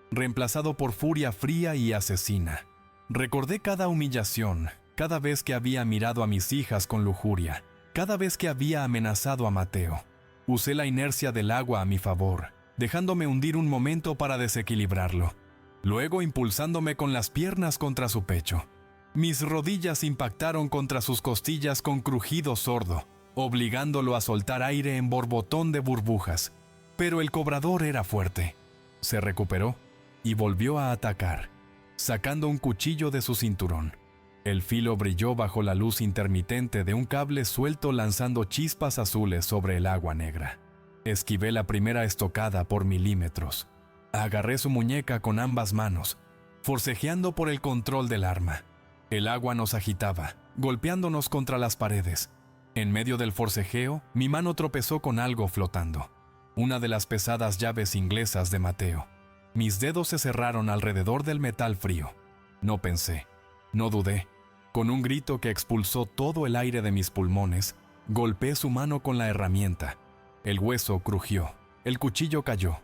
reemplazado por furia fría y asesina. Recordé cada humillación, cada vez que había mirado a mis hijas con lujuria, cada vez que había amenazado a Mateo. Usé la inercia del agua a mi favor, dejándome hundir un momento para desequilibrarlo, luego impulsándome con las piernas contra su pecho. Mis rodillas impactaron contra sus costillas con crujido sordo, obligándolo a soltar aire en borbotón de burbujas. Pero el cobrador era fuerte. Se recuperó y volvió a atacar, sacando un cuchillo de su cinturón. El filo brilló bajo la luz intermitente de un cable suelto lanzando chispas azules sobre el agua negra. Esquivé la primera estocada por milímetros. Agarré su muñeca con ambas manos, forcejeando por el control del arma. El agua nos agitaba, golpeándonos contra las paredes. En medio del forcejeo, mi mano tropezó con algo flotando. Una de las pesadas llaves inglesas de Mateo. Mis dedos se cerraron alrededor del metal frío. No pensé, no dudé. Con un grito que expulsó todo el aire de mis pulmones, golpeé su mano con la herramienta. El hueso crujió, el cuchillo cayó.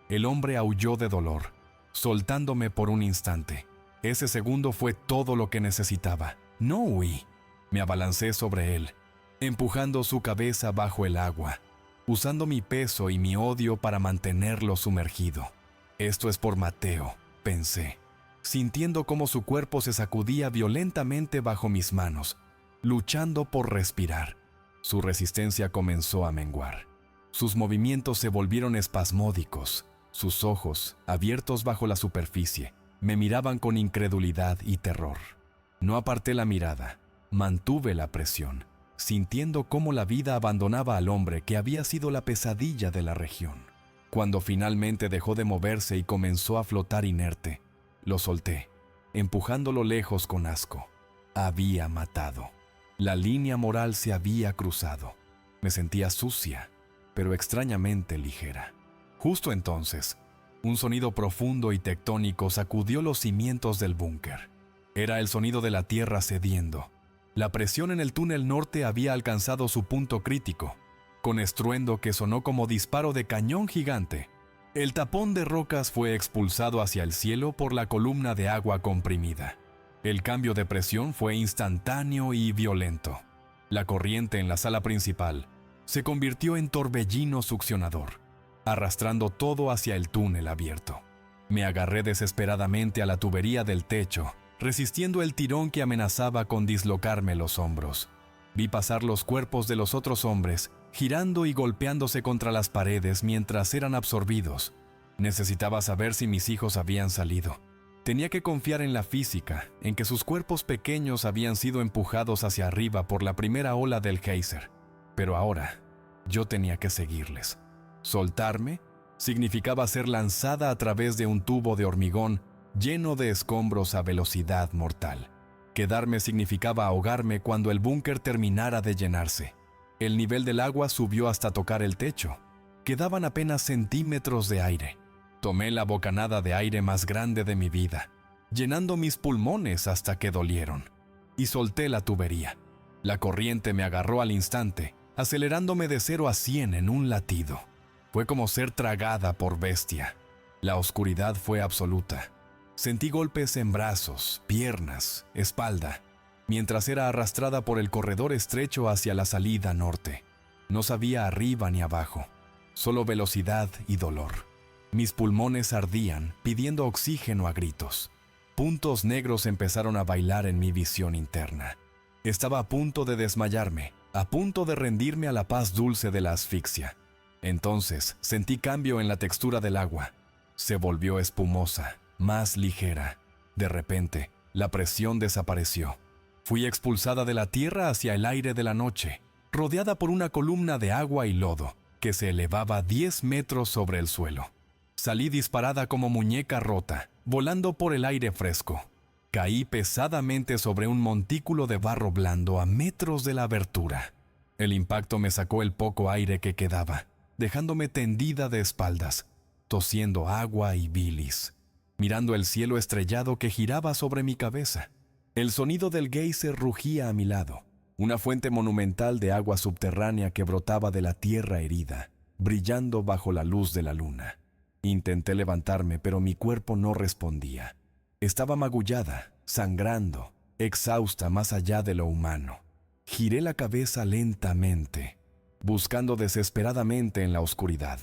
El hombre aulló de dolor, soltándome por un instante. Ese segundo fue todo lo que necesitaba. No huí. Me abalancé sobre él, empujando su cabeza bajo el agua, usando mi peso y mi odio para mantenerlo sumergido. Esto es por Mateo, pensé, sintiendo cómo su cuerpo se sacudía violentamente bajo mis manos, luchando por respirar. Su resistencia comenzó a menguar. Sus movimientos se volvieron espasmódicos. Sus ojos, abiertos bajo la superficie, me miraban con incredulidad y terror. No aparté la mirada, mantuve la presión, sintiendo cómo la vida abandonaba al hombre que había sido la pesadilla de la región. Cuando finalmente dejó de moverse y comenzó a flotar inerte, lo solté, empujándolo lejos con asco. Había matado. La línea moral se había cruzado. Me sentía sucia, pero extrañamente ligera. Justo entonces, un sonido profundo y tectónico sacudió los cimientos del búnker. Era el sonido de la tierra cediendo. La presión en el túnel norte había alcanzado su punto crítico, con estruendo que sonó como disparo de cañón gigante. El tapón de rocas fue expulsado hacia el cielo por la columna de agua comprimida. El cambio de presión fue instantáneo y violento. La corriente en la sala principal se convirtió en torbellino succionador, arrastrando todo hacia el túnel abierto. Me agarré desesperadamente a la tubería del techo, resistiendo el tirón que amenazaba con dislocarme los hombros. Vi pasar los cuerpos de los otros hombres, girando y golpeándose contra las paredes mientras eran absorbidos. Necesitaba saber si mis hijos habían salido. Tenía que confiar en la física, en que sus cuerpos pequeños habían sido empujados hacia arriba por la primera ola del geyser. Pero ahora, yo tenía que seguirles. Soltarme significaba ser lanzada a través de un tubo de hormigón lleno de escombros a velocidad mortal. Quedarme significaba ahogarme cuando el búnker terminara de llenarse. El nivel del agua subió hasta tocar el techo. Quedaban apenas centímetros de aire. Tomé la bocanada de aire más grande de mi vida, llenando mis pulmones hasta que dolieron, y solté la tubería. La corriente me agarró al instante, acelerándome de 0 a 100 en un latido. Fue como ser tragada por bestia. La oscuridad fue absoluta. Sentí golpes en brazos, piernas, espalda, mientras era arrastrada por el corredor estrecho hacia la salida norte. No sabía arriba ni abajo, solo velocidad y dolor. Mis pulmones ardían, pidiendo oxígeno a gritos. Puntos negros empezaron a bailar en mi visión interna. Estaba a punto de desmayarme, a punto de rendirme a la paz dulce de la asfixia. Entonces sentí cambio en la textura del agua. Se volvió espumosa, más ligera. De repente, la presión desapareció. Fui expulsada de la tierra hacia el aire de la noche, rodeada por una columna de agua y lodo que se elevaba 10 metros sobre el suelo. Salí disparada como muñeca rota, volando por el aire fresco. Caí pesadamente sobre un montículo de barro blando a metros de la abertura. El impacto me sacó el poco aire que quedaba, dejándome tendida de espaldas, tosiendo agua y bilis, mirando el cielo estrellado que giraba sobre mi cabeza. El sonido del geyser rugía a mi lado, una fuente monumental de agua subterránea que brotaba de la tierra herida, brillando bajo la luz de la luna. Intenté levantarme, pero mi cuerpo no respondía. Estaba magullada, sangrando, exhausta más allá de lo humano. Giré la cabeza lentamente, buscando desesperadamente en la oscuridad.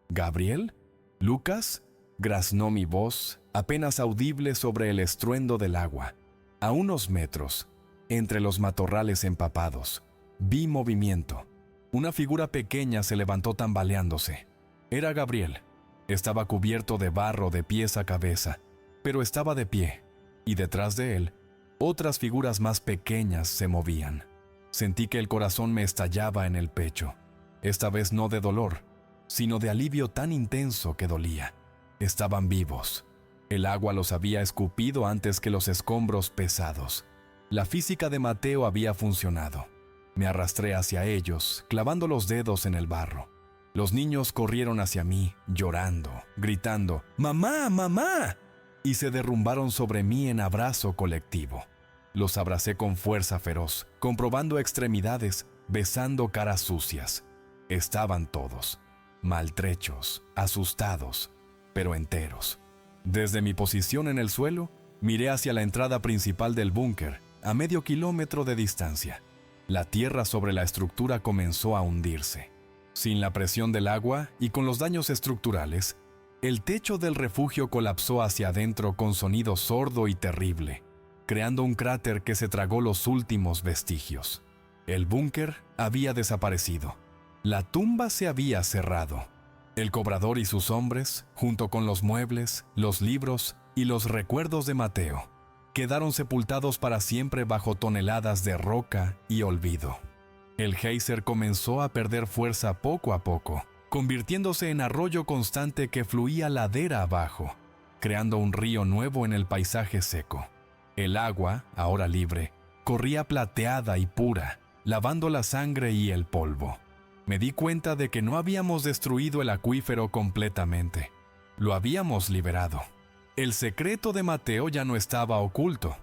¿Gabriel? ¿Lucas? Graznó mi voz, apenas audible sobre el estruendo del agua. A unos metros, entre los matorrales empapados, vi movimiento. Una figura pequeña se levantó tambaleándose. Era Gabriel. Estaba cubierto de barro de pies a cabeza, pero estaba de pie, y detrás de él, otras figuras más pequeñas se movían. Sentí que el corazón me estallaba en el pecho, esta vez no de dolor, sino de alivio tan intenso que dolía. Estaban vivos. El agua los había escupido antes que los escombros pesados. La física de Mateo había funcionado. Me arrastré hacia ellos, clavando los dedos en el barro. Los niños corrieron hacia mí, llorando, gritando, ¡Mamá, mamá!, y se derrumbaron sobre mí en abrazo colectivo. Los abracé con fuerza feroz, comprobando extremidades, besando caras sucias. Estaban todos, maltrechos, asustados, pero enteros. Desde mi posición en el suelo, miré hacia la entrada principal del búnker, a medio kilómetro de distancia. La tierra sobre la estructura comenzó a hundirse. Sin la presión del agua y con los daños estructurales, el techo del refugio colapsó hacia adentro con sonido sordo y terrible, creando un cráter que se tragó los últimos vestigios. El búnker había desaparecido. La tumba se había cerrado. El cobrador y sus hombres, junto con los muebles, los libros y los recuerdos de Mateo, quedaron sepultados para siempre bajo toneladas de roca y olvido. El geyser comenzó a perder fuerza poco a poco, convirtiéndose en arroyo constante que fluía ladera abajo, creando un río nuevo en el paisaje seco. El agua, ahora libre, corría plateada y pura, lavando la sangre y el polvo. Me di cuenta de que no habíamos destruido el acuífero completamente. Lo habíamos liberado. El secreto de Mateo ya no estaba oculto.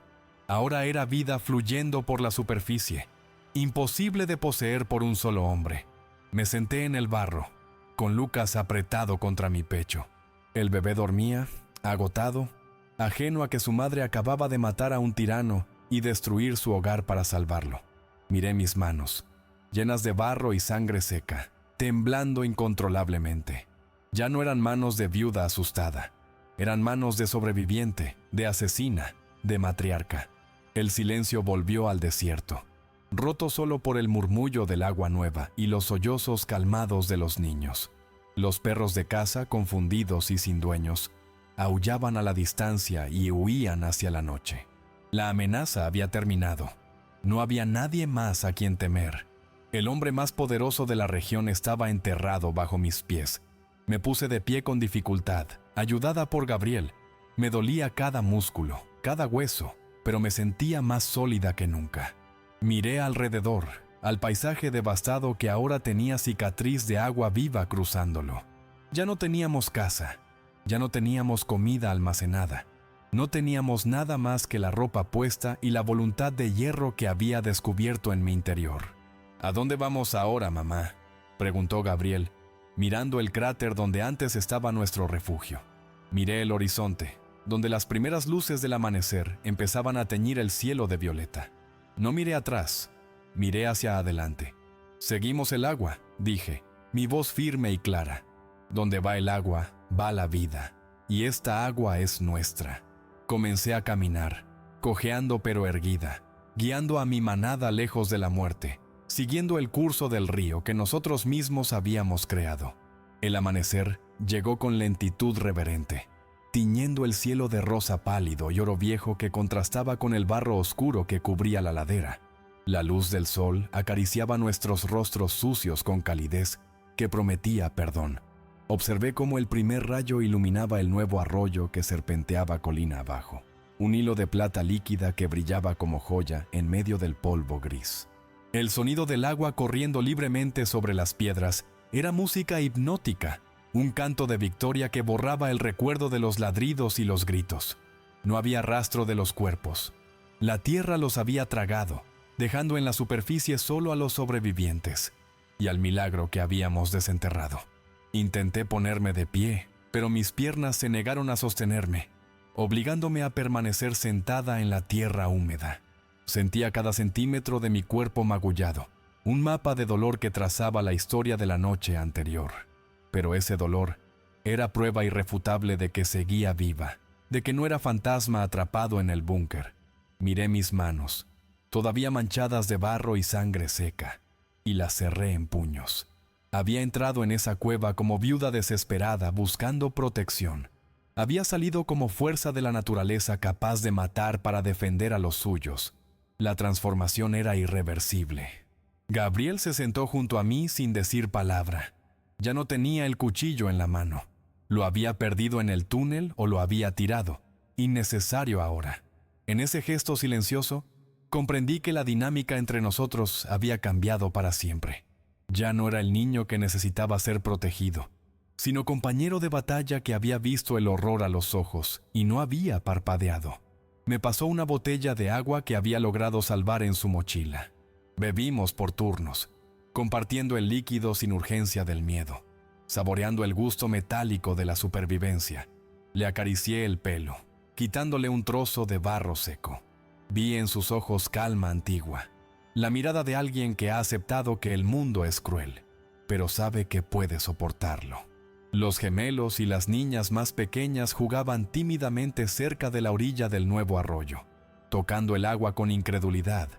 Ahora era vida fluyendo por la superficie, imposible de poseer por un solo hombre. Me senté en el barro, con Lucas apretado contra mi pecho. El bebé dormía, agotado, ajeno a que su madre acababa de matar a un tirano y destruir su hogar para salvarlo. Miré mis manos, llenas de barro y sangre seca, temblando incontrolablemente. Ya no eran manos de viuda asustada, eran manos de sobreviviente, de asesina, de matriarca. El silencio volvió al desierto, roto solo por el murmullo del agua nueva y los sollozos calmados de los niños. Los perros de casa, confundidos y sin dueños, aullaban a la distancia y huían hacia la noche. La amenaza había terminado. No había nadie más a quien temer. El hombre más poderoso de la región estaba enterrado bajo mis pies. Me puse de pie con dificultad, ayudada por Gabriel. Me dolía cada músculo, cada hueso, pero me sentía más sólida que nunca. Miré alrededor, al paisaje devastado que ahora tenía cicatriz de agua viva cruzándolo. Ya no teníamos casa, ya no teníamos comida almacenada, no teníamos nada más que la ropa puesta y la voluntad de hierro que había descubierto en mi interior. ¿A dónde vamos ahora, mamá?, preguntó Gabriel, mirando el cráter donde antes estaba nuestro refugio. Miré el horizonte, donde las primeras luces del amanecer empezaban a teñir el cielo de violeta. No miré atrás, miré hacia adelante. Seguimos el agua, dije, mi voz firme y clara. Donde va el agua, va la vida, y esta agua es nuestra. Comencé a caminar, cojeando pero erguida, guiando a mi manada lejos de la muerte, siguiendo el curso del río que nosotros mismos habíamos creado. El amanecer llegó con lentitud reverente, tiñendo el cielo de rosa pálido y oro viejo que contrastaba con el barro oscuro que cubría la ladera. La luz del sol acariciaba nuestros rostros sucios con calidez que prometía perdón. Observé cómo el primer rayo iluminaba el nuevo arroyo que serpenteaba colina abajo, un hilo de plata líquida que brillaba como joya en medio del polvo gris. El sonido del agua corriendo libremente sobre las piedras era música hipnótica, un canto de victoria que borraba el recuerdo de los ladridos y los gritos. No había rastro de los cuerpos. La tierra los había tragado, dejando en la superficie solo a los sobrevivientes y al milagro que habíamos desenterrado. Intenté ponerme de pie, pero mis piernas se negaron a sostenerme, obligándome a permanecer sentada en la tierra húmeda. Sentía cada centímetro de mi cuerpo magullado, un mapa de dolor que trazaba la historia de la noche anterior. Pero ese dolor era prueba irrefutable de que seguía viva, de que no era fantasma atrapado en el búnker. Miré mis manos, todavía manchadas de barro y sangre seca, y las cerré en puños. Había entrado en esa cueva como viuda desesperada buscando protección. Había salido como fuerza de la naturaleza capaz de matar para defender a los suyos. La transformación era irreversible. Gabriel se sentó junto a mí sin decir palabra. Ya no tenía el cuchillo en la mano. Lo había perdido en el túnel o lo había tirado. Innecesario ahora. En ese gesto silencioso, comprendí que la dinámica entre nosotros había cambiado para siempre. Ya no era el niño que necesitaba ser protegido, sino compañero de batalla que había visto el horror a los ojos y no había parpadeado. Me pasó una botella de agua que había logrado salvar en su mochila. Bebimos por turnos, compartiendo el líquido sin urgencia del miedo, saboreando el gusto metálico de la supervivencia. Le acaricié el pelo, quitándole un trozo de barro seco. Vi en sus ojos calma antigua, la mirada de alguien que ha aceptado que el mundo es cruel, pero sabe que puede soportarlo. Los gemelos y las niñas más pequeñas jugaban tímidamente cerca de la orilla del nuevo arroyo, tocando el agua con incredulidad,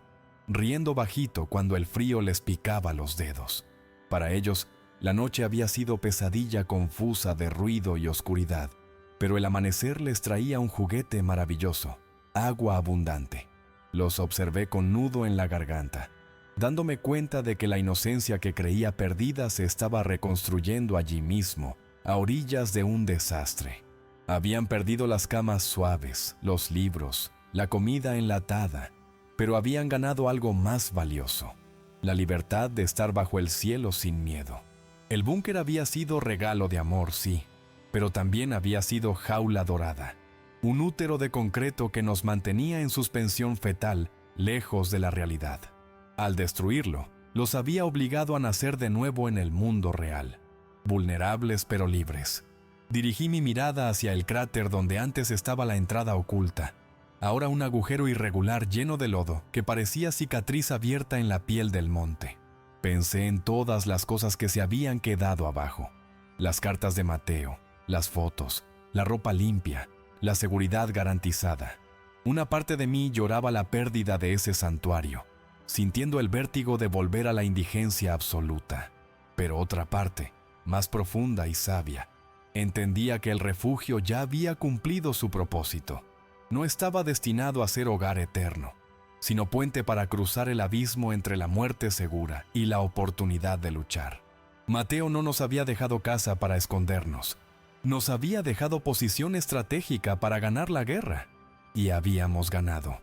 riendo bajito cuando el frío les picaba los dedos. Para ellos, la noche había sido pesadilla confusa de ruido y oscuridad, pero el amanecer les traía un juguete maravilloso, agua abundante. Los observé con nudo en la garganta, dándome cuenta de que la inocencia que creía perdida se estaba reconstruyendo allí mismo, a orillas de un desastre. Habían perdido las camas suaves, los libros, la comida enlatada, pero habían ganado algo más valioso, la libertad de estar bajo el cielo sin miedo. El búnker había sido regalo de amor, sí, pero también había sido jaula dorada, un útero de concreto que nos mantenía en suspensión fetal, lejos de la realidad. Al destruirlo, los había obligado a nacer de nuevo en el mundo real, vulnerables pero libres. Dirigí mi mirada hacia el cráter donde antes estaba la entrada oculta, ahora un agujero irregular lleno de lodo que parecía cicatriz abierta en la piel del monte. Pensé en todas las cosas que se habían quedado abajo, las cartas de Mateo, las fotos, la ropa limpia, la seguridad garantizada. Una parte de mí lloraba la pérdida de ese santuario, sintiendo el vértigo de volver a la indigencia absoluta. Pero otra parte, más profunda y sabia, entendía que el refugio ya había cumplido su propósito. No estaba destinado a ser hogar eterno, sino puente para cruzar el abismo entre la muerte segura y la oportunidad de luchar. Mateo no nos había dejado casa para escondernos. Nos había dejado posición estratégica para ganar la guerra. Y habíamos ganado.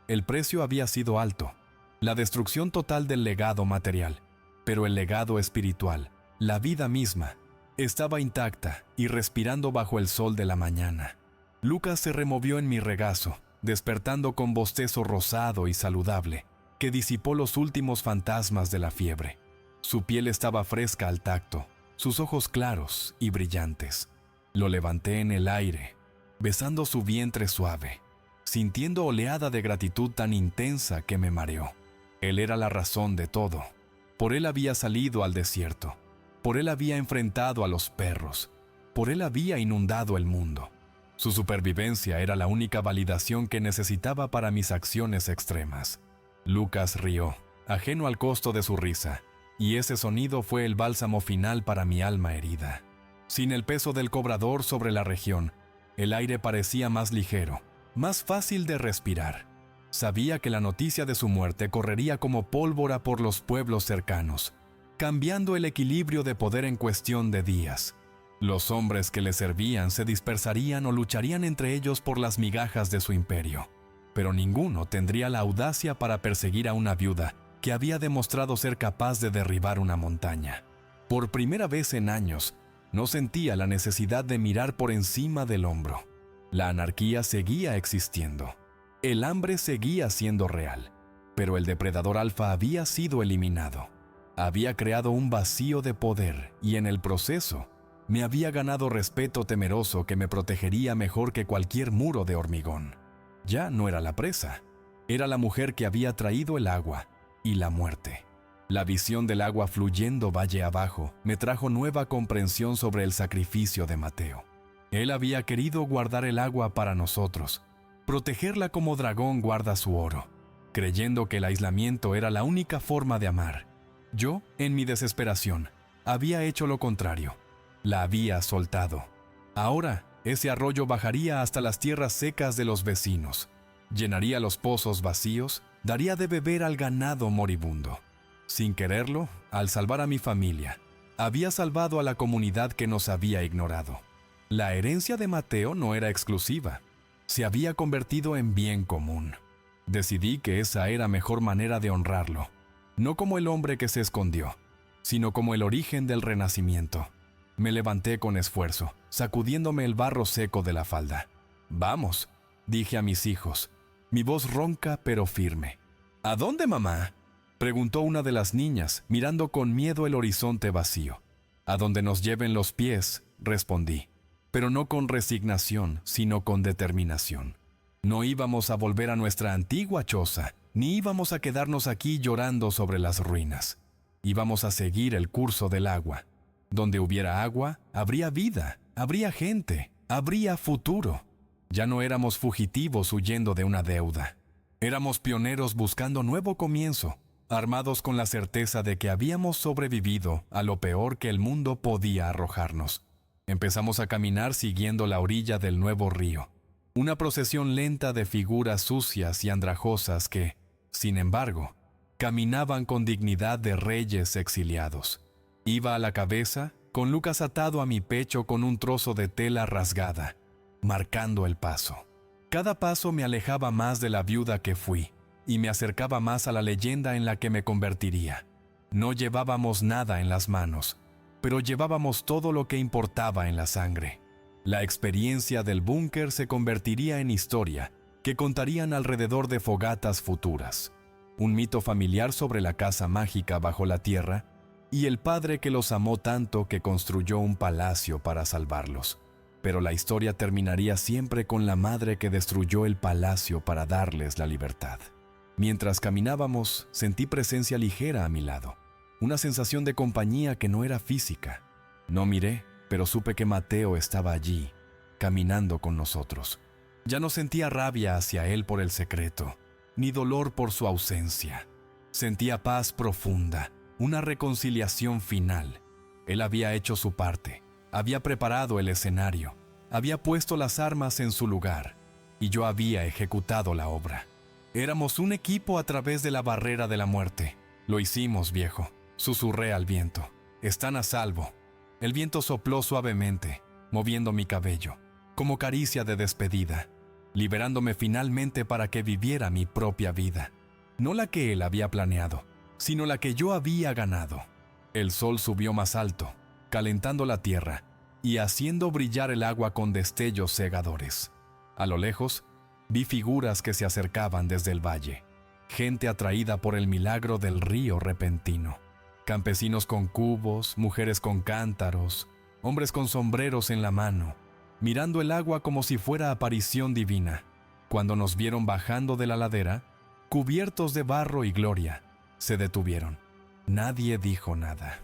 El precio había sido alto, la destrucción total del legado material, pero el legado espiritual, la vida misma, estaba intacta y respirando bajo el sol de la mañana. Lucas se removió en mi regazo, despertando con bostezo rosado y saludable, que disipó los últimos fantasmas de la fiebre. Su piel estaba fresca al tacto, sus ojos claros y brillantes. Lo levanté en el aire, besando su vientre suave, sintiendo oleada de gratitud tan intensa que me mareó. Él era la razón de todo. Por él había salido al desierto. Por él había enfrentado a los perros. Por él había inundado el mundo. Su supervivencia era la única validación que necesitaba para mis acciones extremas. Lucas rió, ajeno al costo de su risa, y ese sonido fue el bálsamo final para mi alma herida. Sin el peso del cobrador sobre la región, el aire parecía más ligero, más fácil de respirar. Sabía que la noticia de su muerte correría como pólvora por los pueblos cercanos, cambiando el equilibrio de poder en cuestión de días. Los hombres que le servían se dispersarían o lucharían entre ellos por las migajas de su imperio, pero ninguno tendría la audacia para perseguir a una viuda que había demostrado ser capaz de derribar una montaña. Por primera vez en años, no sentía la necesidad de mirar por encima del hombro. La anarquía seguía existiendo. El hambre seguía siendo real, pero el depredador alfa había sido eliminado. Había creado un vacío de poder y en el proceso me había ganado respeto temeroso que me protegería mejor que cualquier muro de hormigón. Ya no era la presa, era la mujer que había traído el agua y la muerte. La visión del agua fluyendo valle abajo me trajo nueva comprensión sobre el sacrificio de Mateo. Él había querido guardar el agua para nosotros, protegerla como dragón guarda su oro, creyendo que el aislamiento era la única forma de amar. Yo, en mi desesperación, había hecho lo contrario. La había soltado. Ahora, ese arroyo bajaría hasta las tierras secas de los vecinos, llenaría los pozos vacíos, daría de beber al ganado moribundo. Sin quererlo, al salvar a mi familia, había salvado a la comunidad que nos había ignorado. La herencia de Mateo no era exclusiva, se había convertido en bien común. Decidí que esa era mejor manera de honrarlo, no como el hombre que se escondió, sino como el origen del renacimiento. Me levanté con esfuerzo, sacudiéndome el barro seco de la falda. «Vamos», dije a mis hijos, mi voz ronca pero firme. «¿A dónde, mamá?», preguntó una de las niñas, mirando con miedo el horizonte vacío. «A donde nos lleven los pies», respondí, pero no con resignación, sino con determinación. No íbamos a volver a nuestra antigua choza, ni íbamos a quedarnos aquí llorando sobre las ruinas. Íbamos a seguir el curso del agua. Donde hubiera agua, habría vida, habría gente, habría futuro. Ya no éramos fugitivos huyendo de una deuda. Éramos pioneros buscando nuevo comienzo, armados con la certeza de que habíamos sobrevivido a lo peor que el mundo podía arrojarnos. Empezamos a caminar siguiendo la orilla del nuevo río, una procesión lenta de figuras sucias y andrajosas que, sin embargo, caminaban con dignidad de reyes exiliados. Iba a la cabeza, con Lucas atado a mi pecho con un trozo de tela rasgada, marcando el paso. Cada paso me alejaba más de la viuda que fui y me acercaba más a la leyenda en la que me convertiría. No llevábamos nada en las manos, pero llevábamos todo lo que importaba en la sangre. La experiencia del búnker se convertiría en historia que contarían alrededor de fogatas futuras. Un mito familiar sobre la casa mágica bajo la tierra y el padre que los amó tanto que construyó un palacio para salvarlos. Pero la historia terminaría siempre con la madre que destruyó el palacio para darles la libertad. Mientras caminábamos, sentí presencia ligera a mi lado, una sensación de compañía que no era física. No miré, pero supe que Mateo estaba allí, caminando con nosotros. Ya no sentía rabia hacia él por el secreto, ni dolor por su ausencia. Sentía paz profunda, una reconciliación final. Él había hecho su parte, había preparado el escenario, había puesto las armas en su lugar, y yo había ejecutado la obra. Éramos un equipo a través de la barrera de la muerte. Lo hicimos, viejo, susurré al viento. Están a salvo. El viento sopló suavemente, moviendo mi cabello, como caricia de despedida, liberándome finalmente para que viviera mi propia vida. No la que él había planeado, sino la que yo había ganado. El sol subió más alto, calentando la tierra y haciendo brillar el agua con destellos cegadores. A lo lejos, vi figuras que se acercaban desde el valle, gente atraída por el milagro del río repentino. Campesinos con cubos, mujeres con cántaros, hombres con sombreros en la mano, mirando el agua como si fuera aparición divina. Cuando nos vieron bajando de la ladera, cubiertos de barro y gloria, se detuvieron. Nadie dijo nada.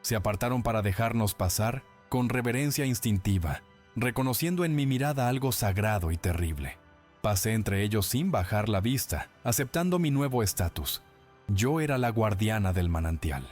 Se apartaron para dejarnos pasar con reverencia instintiva, reconociendo en mi mirada algo sagrado y terrible. Pasé entre ellos sin bajar la vista, aceptando mi nuevo estatus. Yo era la guardiana del manantial,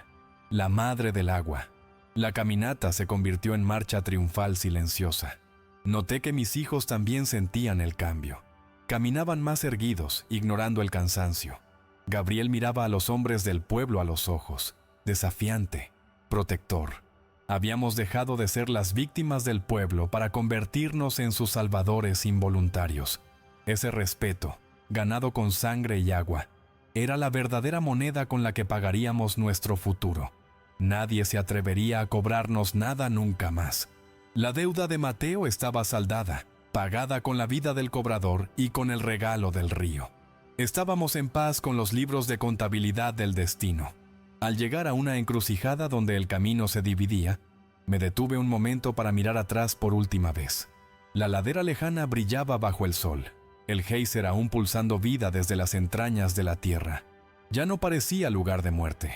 la madre del agua. La caminata se convirtió en marcha triunfal silenciosa. Noté que mis hijos también sentían el cambio. Caminaban más erguidos, ignorando el cansancio. Gabriel miraba a los hombres del pueblo a los ojos, desafiante, protector. Habíamos dejado de ser las víctimas del pueblo para convertirnos en sus salvadores involuntarios. Ese respeto, ganado con sangre y agua, era la verdadera moneda con la que pagaríamos nuestro futuro. Nadie se atrevería a cobrarnos nada nunca más. La deuda de Mateo estaba saldada, pagada con la vida del cobrador y con el regalo del río. Estábamos en paz con los libros de contabilidad del destino. Al llegar a una encrucijada donde el camino se dividía, me detuve un momento para mirar atrás por última vez. La ladera lejana brillaba bajo el sol, el geyser aún pulsando vida desde las entrañas de la tierra. Ya no parecía lugar de muerte,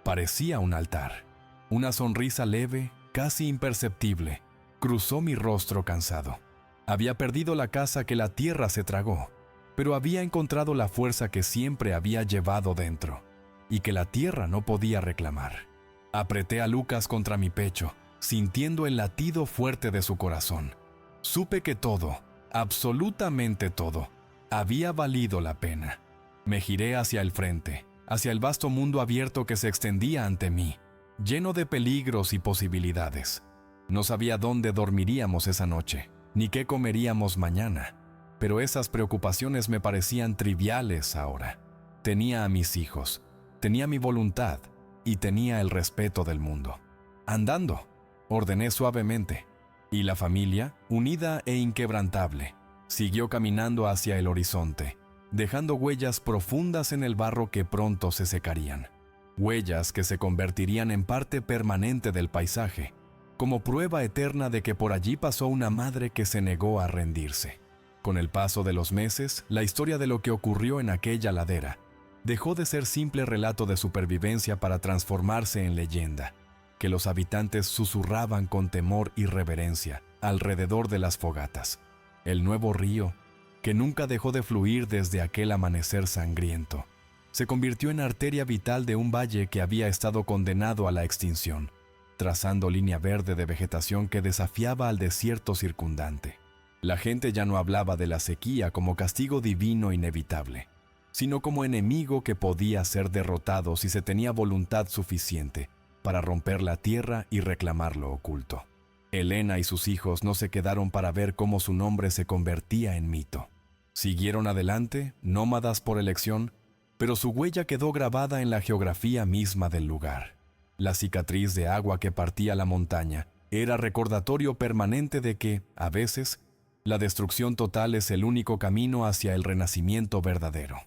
parecía un altar. Una sonrisa leve, casi imperceptible, cruzó mi rostro cansado. Había perdido la casa que la tierra se tragó, pero había encontrado la fuerza que siempre había llevado dentro y que la tierra no podía reclamar. Apreté a Lucas contra mi pecho, sintiendo el latido fuerte de su corazón. Supe que todo, absolutamente todo, había valido la pena. Me giré hacia el frente, hacia el vasto mundo abierto que se extendía ante mí, lleno de peligros y posibilidades. No sabía dónde dormiríamos esa noche, ni qué comeríamos mañana, pero esas preocupaciones me parecían triviales ahora. Tenía a mis hijos, tenía mi voluntad y tenía el respeto del mundo. Andando, ordené suavemente, y la familia, unida e inquebrantable, siguió caminando hacia el horizonte, dejando huellas profundas en el barro que pronto se secarían. Huellas que se convertirían en parte permanente del paisaje, como prueba eterna de que por allí pasó una madre que se negó a rendirse. Con el paso de los meses, la historia de lo que ocurrió en aquella ladera dejó de ser simple relato de supervivencia para transformarse en leyenda, que los habitantes susurraban con temor y reverencia alrededor de las fogatas. El nuevo río, que nunca dejó de fluir desde aquel amanecer sangriento, se convirtió en arteria vital de un valle que había estado condenado a la extinción, trazando línea verde de vegetación que desafiaba al desierto circundante. La gente ya no hablaba de la sequía como castigo divino inevitable, sino como enemigo que podía ser derrotado si se tenía voluntad suficiente para romper la tierra y reclamar lo oculto. Elena y sus hijos no se quedaron para ver cómo su nombre se convertía en mito. Siguieron adelante, nómadas por elección, pero su huella quedó grabada en la geografía misma del lugar. La cicatriz de agua que partía la montaña era recordatorio permanente de que, a veces, la destrucción total es el único camino hacia el renacimiento verdadero.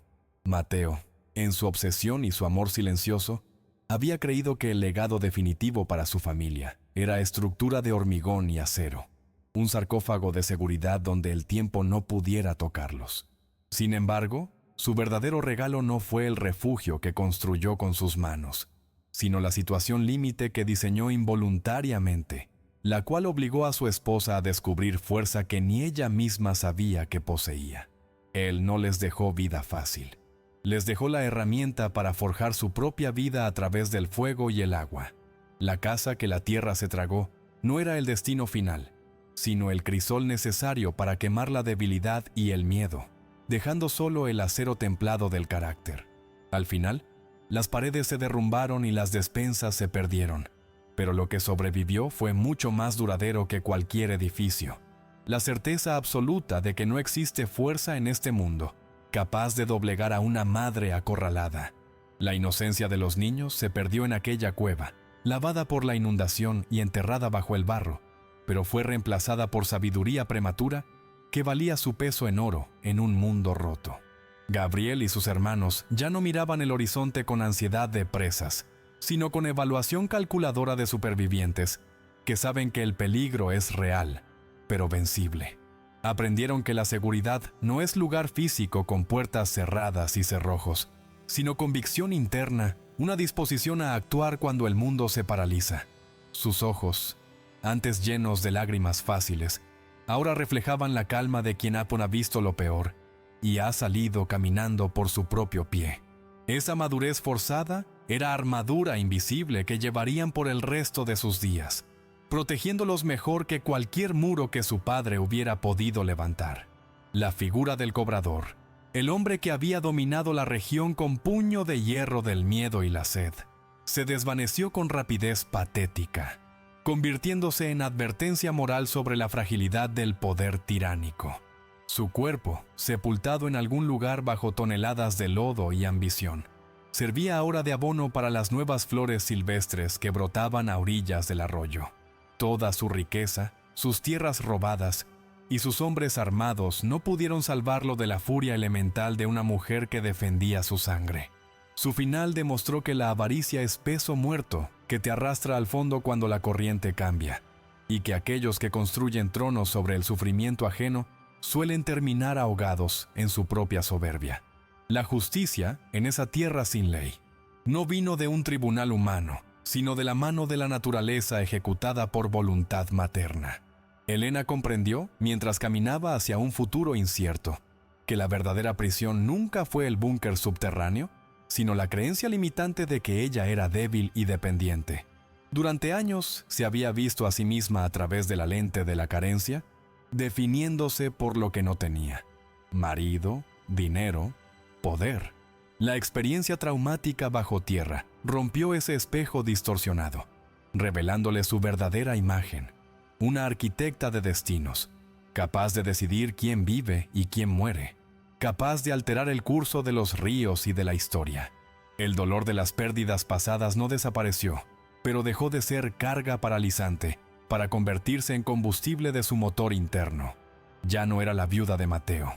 Mateo, en su obsesión y su amor silencioso, había creído que el legado definitivo para su familia era estructura de hormigón y acero, un sarcófago de seguridad donde el tiempo no pudiera tocarlos. Sin embargo, su verdadero regalo no fue el refugio que construyó con sus manos, sino la situación límite que diseñó involuntariamente, la cual obligó a su esposa a descubrir fuerza que ni ella misma sabía que poseía. Él no les dejó vida fácil. Les dejó la herramienta para forjar su propia vida a través del fuego y el agua. La casa que la tierra se tragó no era el destino final, sino el crisol necesario para quemar la debilidad y el miedo, dejando solo el acero templado del carácter. Al final, las paredes se derrumbaron y las despensas se perdieron, pero lo que sobrevivió fue mucho más duradero que cualquier edificio. La certeza absoluta de que no existe fuerza en este mundo capaz de doblegar a una madre acorralada. La inocencia de los niños se perdió en aquella cueva, lavada por la inundación y enterrada bajo el barro, pero fue reemplazada por sabiduría prematura que valía su peso en oro en un mundo roto. Gabriel y sus hermanos ya no miraban el horizonte con ansiedad de presas, sino con evaluación calculadora de supervivientes que saben que el peligro es real, pero vencible. Aprendieron que la seguridad no es lugar físico con puertas cerradas y cerrojos, sino convicción interna una disposición a actuar cuando el mundo se paraliza. Sus ojos, antes llenos de lágrimas fáciles, ahora reflejaban la calma de quien ha visto lo peor y ha salido caminando por su propio pie. Esa madurez forzada era armadura invisible que llevarían por el resto de sus días, protegiéndolos mejor que cualquier muro que su padre hubiera podido levantar. La figura del cobrador, el hombre que había dominado la región con puño de hierro del miedo y la sed, se desvaneció con rapidez patética, convirtiéndose en advertencia moral sobre la fragilidad del poder tiránico. Su cuerpo, sepultado en algún lugar bajo toneladas de lodo y ambición, servía ahora de abono para las nuevas flores silvestres que brotaban a orillas del arroyo. Toda su riqueza, sus tierras robadas y sus hombres armados no pudieron salvarlo de la furia elemental de una mujer que defendía su sangre. Su final demostró que la avaricia es peso muerto que te arrastra al fondo cuando la corriente cambia, y que aquellos que construyen tronos sobre el sufrimiento ajeno suelen terminar ahogados en su propia soberbia. La justicia, en esa tierra sin ley, no vino de un tribunal humano, sino de la mano de la naturaleza ejecutada por voluntad materna. Helena comprendió, mientras caminaba hacia un futuro incierto, que la verdadera prisión nunca fue el búnker subterráneo, sino la creencia limitante de que ella era débil y dependiente. Durante años se había visto a sí misma a través de la lente de la carencia, definiéndose por lo que no tenía: marido, dinero, poder. La experiencia traumática bajo tierra rompió ese espejo distorsionado, revelándole su verdadera imagen: una arquitecta de destinos, capaz de decidir quién vive y quién muere, capaz de alterar el curso de los ríos y de la historia. El dolor de las pérdidas pasadas no desapareció, pero dejó de ser carga paralizante para convertirse en combustible de su motor interno. Ya no era la viuda de Mateo,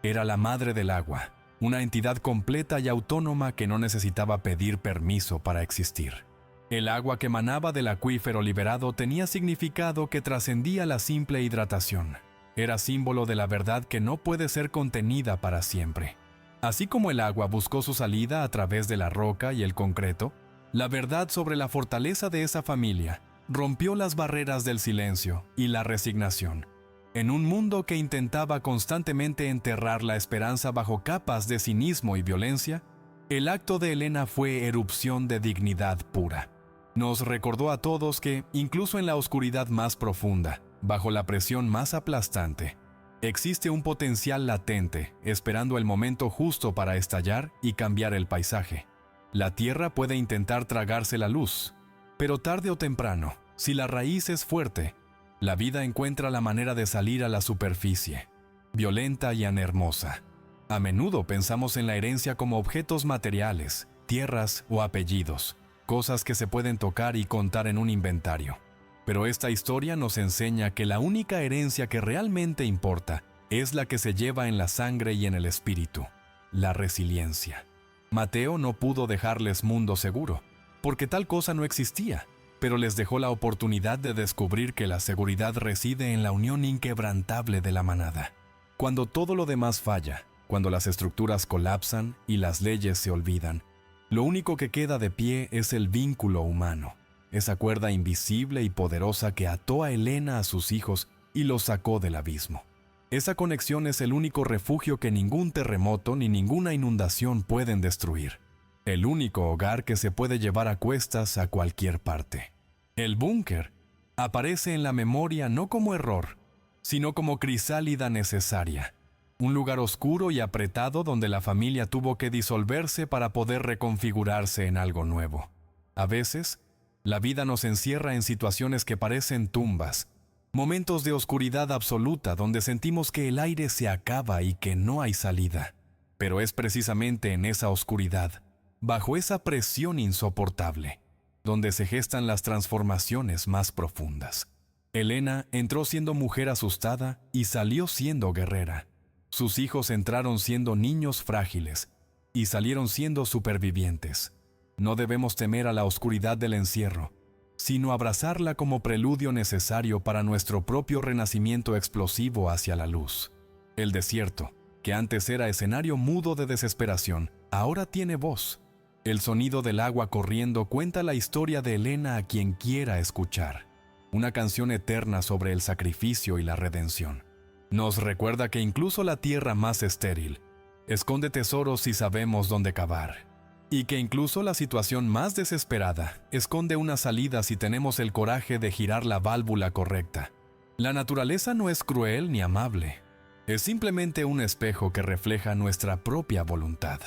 era la madre del agua, una entidad completa y autónoma que no necesitaba pedir permiso para existir. El agua que emanaba del acuífero liberado tenía significado que trascendía la simple hidratación. Era símbolo de la verdad que no puede ser contenida para siempre. Así como el agua buscó su salida a través de la roca y el concreto, la verdad sobre la fortaleza de esa familia rompió las barreras del silencio y la resignación. En un mundo que intentaba constantemente enterrar la esperanza bajo capas de cinismo y violencia, el acto de Helena fue erupción de dignidad pura. Nos recordó a todos que, incluso en la oscuridad más profunda, bajo la presión más aplastante, existe un potencial latente, esperando el momento justo para estallar y cambiar el paisaje. La tierra puede intentar tragarse la luz, pero tarde o temprano, si la raíz es fuerte, la vida encuentra la manera de salir a la superficie, violenta y anhermosa. A menudo pensamos en la herencia como objetos materiales, tierras o apellidos, cosas que se pueden tocar y contar en un inventario. Pero esta historia nos enseña que la única herencia que realmente importa es la que se lleva en la sangre y en el espíritu: la resiliencia. Mateo no pudo dejarles mundo seguro, porque tal cosa no existía, pero les dejó la oportunidad de descubrir que la seguridad reside en la unión inquebrantable de la manada. Cuando todo lo demás falla, cuando las estructuras colapsan y las leyes se olvidan, lo único que queda de pie es el vínculo humano, esa cuerda invisible y poderosa que ató a Helena a sus hijos y los sacó del abismo. Esa conexión es el único refugio que ningún terremoto ni ninguna inundación pueden destruir. El único hogar que se puede llevar a cuestas a cualquier parte. El búnker aparece en la memoria no como error, sino como crisálida necesaria. Un lugar oscuro y apretado donde la familia tuvo que disolverse para poder reconfigurarse en algo nuevo. A veces, la vida nos encierra en situaciones que parecen tumbas, momentos de oscuridad absoluta donde sentimos que el aire se acaba y que no hay salida. Pero es precisamente en esa oscuridad, bajo esa presión insoportable, donde se gestan las transformaciones más profundas. Helena entró siendo mujer asustada y salió siendo guerrera. Sus hijos entraron siendo niños frágiles y salieron siendo supervivientes. No debemos temer a la oscuridad del encierro, sino abrazarla como preludio necesario para nuestro propio renacimiento explosivo hacia la luz. El desierto, que antes era escenario mudo de desesperación, ahora tiene voz. El sonido del agua corriendo cuenta la historia de Elena a quien quiera escuchar. Una canción eterna sobre el sacrificio y la redención. Nos recuerda que incluso la tierra más estéril esconde tesoros si sabemos dónde cavar. Y que incluso la situación más desesperada esconde una salida si tenemos el coraje de girar la válvula correcta. La naturaleza no es cruel ni amable. Es simplemente un espejo que refleja nuestra propia voluntad.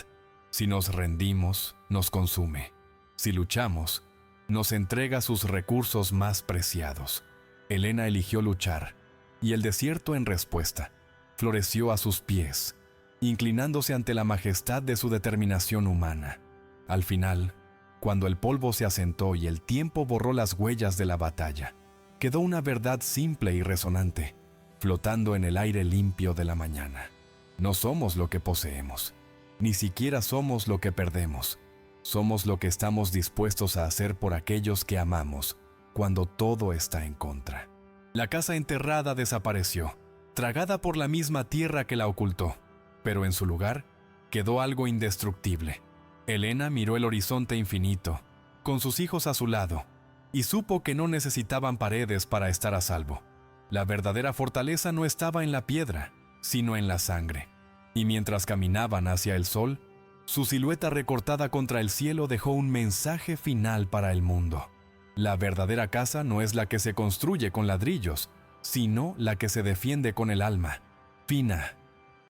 Si nos rendimos, nos consume. Si luchamos, nos entrega sus recursos más preciados. Elena eligió luchar, y el desierto en respuesta floreció a sus pies, inclinándose ante la majestad de su determinación humana. Al final, cuando el polvo se asentó y el tiempo borró las huellas de la batalla, quedó una verdad simple y resonante, flotando en el aire limpio de la mañana. No somos lo que poseemos, ni siquiera somos lo que perdemos. Somos lo que estamos dispuestos a hacer por aquellos que amamos, cuando todo está en contra. La casa enterrada desapareció, tragada por la misma tierra que la ocultó, pero en su lugar quedó algo indestructible. Elena miró el horizonte infinito, con sus hijos a su lado, y supo que no necesitaban paredes para estar a salvo. La verdadera fortaleza no estaba en la piedra, sino en la sangre. Y mientras caminaban hacia el sol, su silueta recortada contra el cielo dejó un mensaje final para el mundo. La verdadera casa no es la que se construye con ladrillos, sino la que se defiende con el alma, fina,